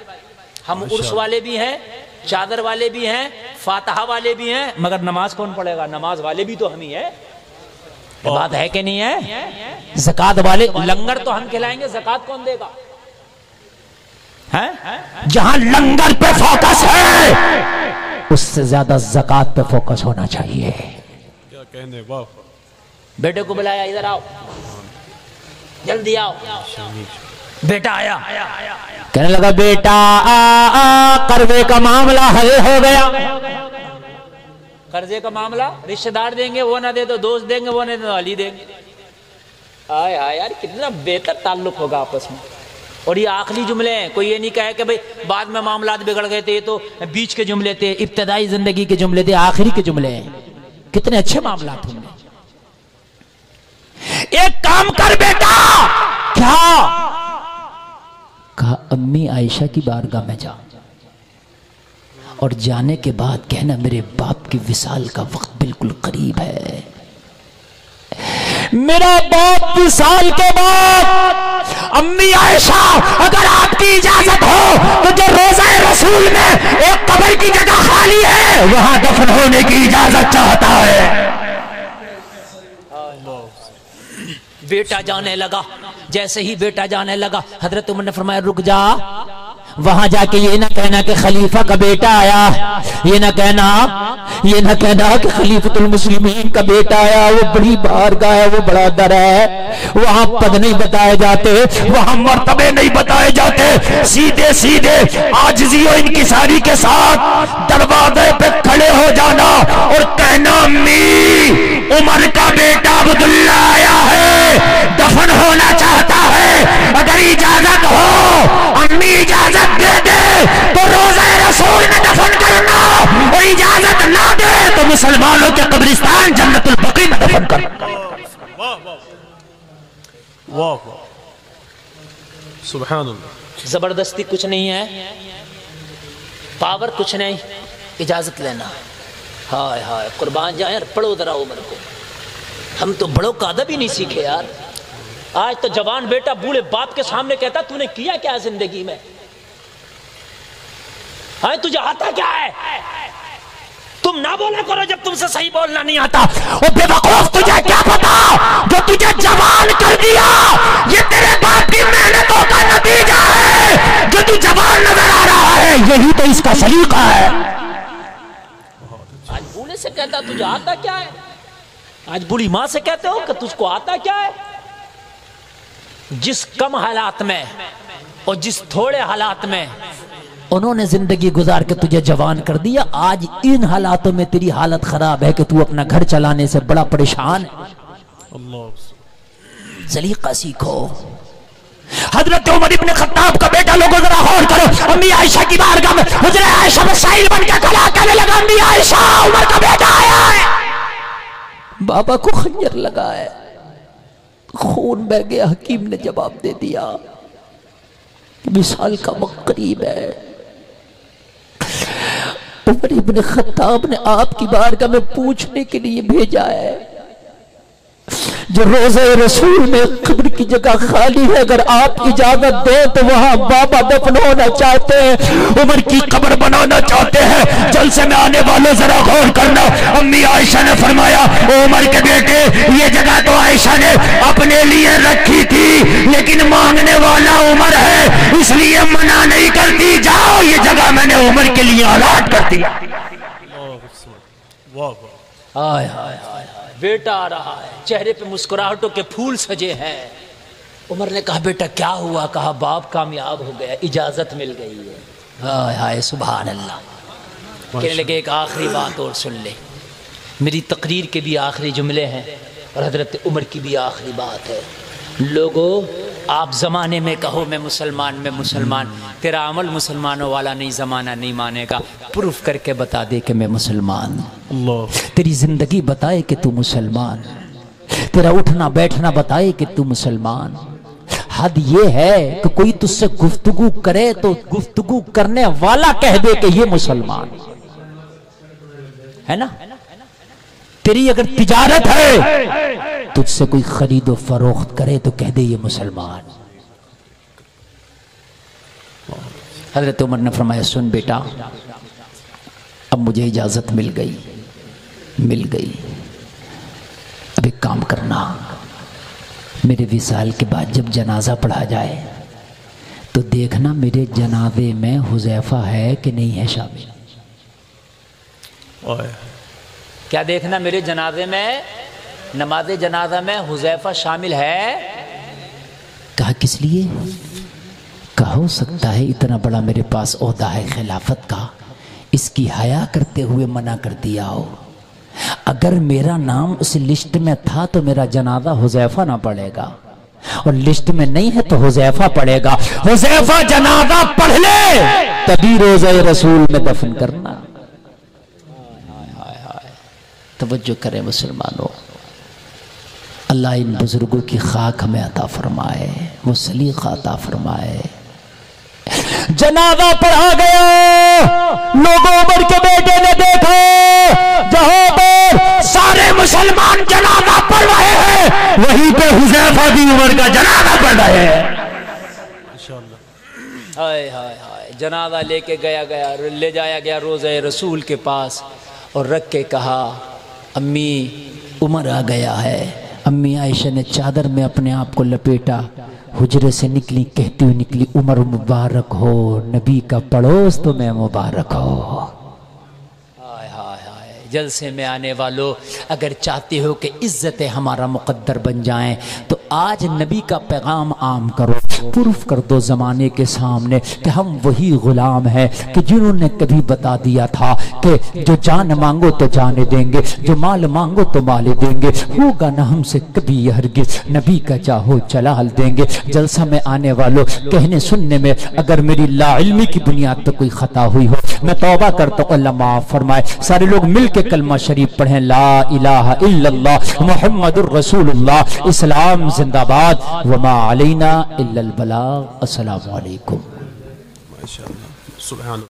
ہم عرس والے بھی ہیں، چادر والے بھی ہیں، فاتحہ والے بھی ہیں، مگر نماز کون پڑھے گا؟ نماز والے بھی تو ہم ہی ہیں. بات ہے کہ نہیں ہے؟ زکات والے، لنگر تو ہم کھلائیں گے، زکات کون دے گا؟ جہاں لنگر پہ فوکس ہے اس سے زیادہ زکات پہ فوکس ہونا چاہیے. بیٹے کو بلایا، ادھر آؤ، جلدی آؤ. بیٹا آیا، کہنے لگا بیٹا قرضے کا معاملہ حل ہو گیا. قرضے کا معاملہ رشتہ دار دیں گے وہ نہ دے تو دوست دیں گے وہ نہ دے تو علی دیں گے. آئے آئے یار کتنا بہتر تعلق ہوگا آپس میں. اور یہ آخری جملے ہیں، کوئی یہ نہیں کہے کہ بھئی بعد میں معاملات بگڑ گئے تھے، یہ تو بیچ کے جملے تھے، ابتدائی زندگی کے جملے تھے، آخری کے جملے ہیں. کتنے اچھے معاملات ہوں گے. ایک کام کر بیٹا. کیا کہا؟ امی عائشہ کی بارگاہ میں جا اور جانے کے بعد کہنا میرے باپ کی وصال کا وقت بالکل قریب ہے. میرا باپ وصال کے بعد امی عائشہ اگر آپ کی اجازت ہو تو جو روضہ رسول میں ایک قبر کی جگہ خالی ہے وہاں دفن ہونے کی اجازت چاہتا ہے. بیٹا جانے لگا. جیسے ہی بیٹا جانے لگا حضرت عمر نے فرمایا رک جا. وہاں جا کے یہ نہ کہنا کہ خلیفہ کا بیٹا آیا، یہ نہ کہنا کہ خلیفۃ المسلمین کا بیٹا آیا. وہ بڑی بارگاہ ہے، وہ بڑا در ہے، وہاں پد نہیں بتائے جاتے، وہاں مرتبے نہیں بتائے جاتے. سیدھے سیدھے عاجزی و انکساری کے ساتھ دروازے پہ کھڑے ہو جانا اور کہنا امی عمر کا بیٹا عبداللہ آیا ہے، دفن ہونا چاہتا ہے، اگر اجازت ہو امی اجازت دے دے تو روضہ رسول میں دفن کرنا، اور اجازت نہ دے تو مسلمانوں کے قبرستان جنت البقیع میں دفن کرنا. واہ سبحان اللہ. زبردستی کچھ نہیں ہے، پاور کچھ نہیں، اجازت لینا. ہائے ہائے قربان جائیں. پڑھو ذرا عمر کو. ہم تو بڑوں کا ادب ہی نہیں سیکھے یار. آج تو جوان بیٹا بوڑھے باپ کے سامنے کہتا تو نے کیا کیا زندگی میں؟ ہاں تجھے آتا کیا ہے؟ تم نہ بولا کرو جب تم سے صحیح بولنا نہیں آتا. وہ بے وقوف تجھے کیا پتا جو تجھے جوان کر دیا یہ تیرے باپ کی محنتوں کا نتیجہ ہے. جو تو جوان نظر آ رہا ہے یہی تو اس کا سلیقہ ہے. آج بوڑھے سے کہتا تجھے آتا کیا ہے؟ آج بوڑھی ماں سے کہتے ہو کہ تجھ کو آتا کیا ہے؟ جس کم حالات میں اور جس تھوڑے حالات میں انہوں نے زندگی گزار کے تجھے جوان کر دیا، آج ان حالاتوں میں تیری حالت خراب ہے کہ تو اپنا گھر چلانے سے بڑا پریشان ہے. سلیقہ سیکھو. حضرت عمر ابن خطاب کا بیٹا، لوگوں ذرا غور کرو، امی عائشہ کی بارگاہ میں حضرت عائشہ میں سائل بن کے کھڑا کہنے لگا، امی عائشہ عمر کا بیٹا آیا ہے، بابا کو خنجر لگا ہے، خون بہ گیا۔ حکیم نے جواب دے دیا وصال کا وقت قریب ہے۔ عمر ابن خطاب نے آپ کی بارگاہ میں پوچھنے کے لیے بھیجا ہے، جو روضہ رسول میں قبر کی جگہ خالی ہے، اگر آپ اجازت دیں تو وہاں بابا دفن ہونا چاہتے ہیں، عمر کی قبر بنانا چاہتے ہیں۔ جلسے میں آنے والوں ذرا غور کرنا، امی عائشہ نے فرمایا عمر کے بیٹے یہ جگہ تو عائشہ نے اپنے لیے رکھی تھی، لیکن مانگنے والا عمر ہے اس لیے منع نہیں کرتی، جاؤ یہ جگہ میں نے عمر کے لیے الاٹ کر دیا۔ ہائے ہائے ہائے، بیٹا آ رہا ہے، چہرے پہ مسکراہٹوں کے پھول سجے ہیں۔ عمر نے کہا بیٹا کیا ہوا؟ کہا باپ کامیاب ہو گیا، اجازت مل گئی ہے۔ ہائے ہائے سبحان اللہ۔ کہنے لگے ایک آخری بات اور سن لے، میری تقریر کے بھی آخری جملے ہیں اور حضرت عمر کی بھی آخری بات ہے۔ لوگوں آپ زمانے میں کہو میں مسلمان، تیرا عمل مسلمانوں والا نہیں، زمانہ نہیں مانے گا، پروف کر کے بتا دے کہ میں مسلمان، تیری زندگی بتائے کہ تو مسلمان، تیرا اٹھنا بیٹھنا بتائے کہ تو مسلمان۔ حد یہ ہے کہ کوئی تجھ سے گفتگو کرے تو گفتگو کرنے والا کہہ دے کہ یہ مسلمان ہے نا۔ تیری اگر تجارت ہے تجھ سے کوئی خرید و فروخت کرے تو کہہ دے یہ مسلمان۔ حضرت عمر نے فرمایا سن بیٹا، اب مجھے اجازت مل گئی، اب ایک کام کرنا، میرے وصال کے بعد جب جنازہ پڑھا جائے تو دیکھنا میرے جنازے میں حذیفہ ہے کہ نہیں ہے شامل۔ کیا دیکھنا میرے جنازے میں، نماز جنازہ میں حذیفہ شامل ہے؟ کہا کس لیے؟ کہا ہو سکتا ہے اتنا بڑا میرے پاس عہدہ ہے خلافت کا، اس کی حیا کرتے ہوئے منع کر دیا ہو۔ اگر میرا نام اس لسٹ میں تھا تو میرا جنازہ حذیفہ نہ پڑے گا، اور لسٹ میں نہیں ہے تو حذیفہ پڑے گا۔ حذیفہ جنازہ پڑھ لے تبھی روضہ رسول میں دفن کرنا۔ توجہ کریں مسلمانوں، اللہ ان بزرگوں کی خاک ہمیں عطا فرمائے، وہ سلیقہ عطا فرمائے۔ جنازہ پڑھا گیا، لوگوں عمر کے بیٹے نے دیکھا جہاں پر سارے مسلمان جنازہ پڑھ رہے ہیں وہیں پہ حذیفہ بھی عمر کا جنازہ پڑھ رہے ہیں۔ ہائے ہائے ہائے، جنازہ لے جایا گیا روضہ رسول کے پاس اور رکھ کے کہا امی عمر آ گیا ہے۔ امی عائشہ نے چادر میں اپنے آپ کو لپیٹا، حجرے سے نکلی، کہتی ہوئی نکلی عمر مبارک ہو، نبی کا پڑوس تمہیں مبارک ہو۔ جلسے میں آنے والوں اگر چاہتے ہو کہ عزتیں ہمارا مقدر بن جائیں تو آج نبی کا پیغام عام کرو، پروف کر دو زمانے کے سامنے کہ ہم وہی غلام ہیں کہ جنہوں نے کبھی بتا دیا تھا کہ جو جان مانگو تو جانے دیں گے، جو مال مانگو تو مال دیں گے، ہوگا نہ ہم سے کبھی یہ ہرگز، نبی کا چاہو جلال دیں گے۔ جلسہ میں آنے والوں کہنے سننے میں اگر میری لا علمی کی بنیاد پہ کوئی خطا ہوئی ہو میں توبہ کرتا ہوں، اللہ معاف فرمائے۔ سارے لوگ مل کے کلمہ شریف پڑھیں، لا الہ الا اللہ محمد الرسول اللہ، اسلام زندہ باد، وما علینا الا البلاغ۔ السلام علیکم۔ ماشاءاللہ، سبحان اللہ۔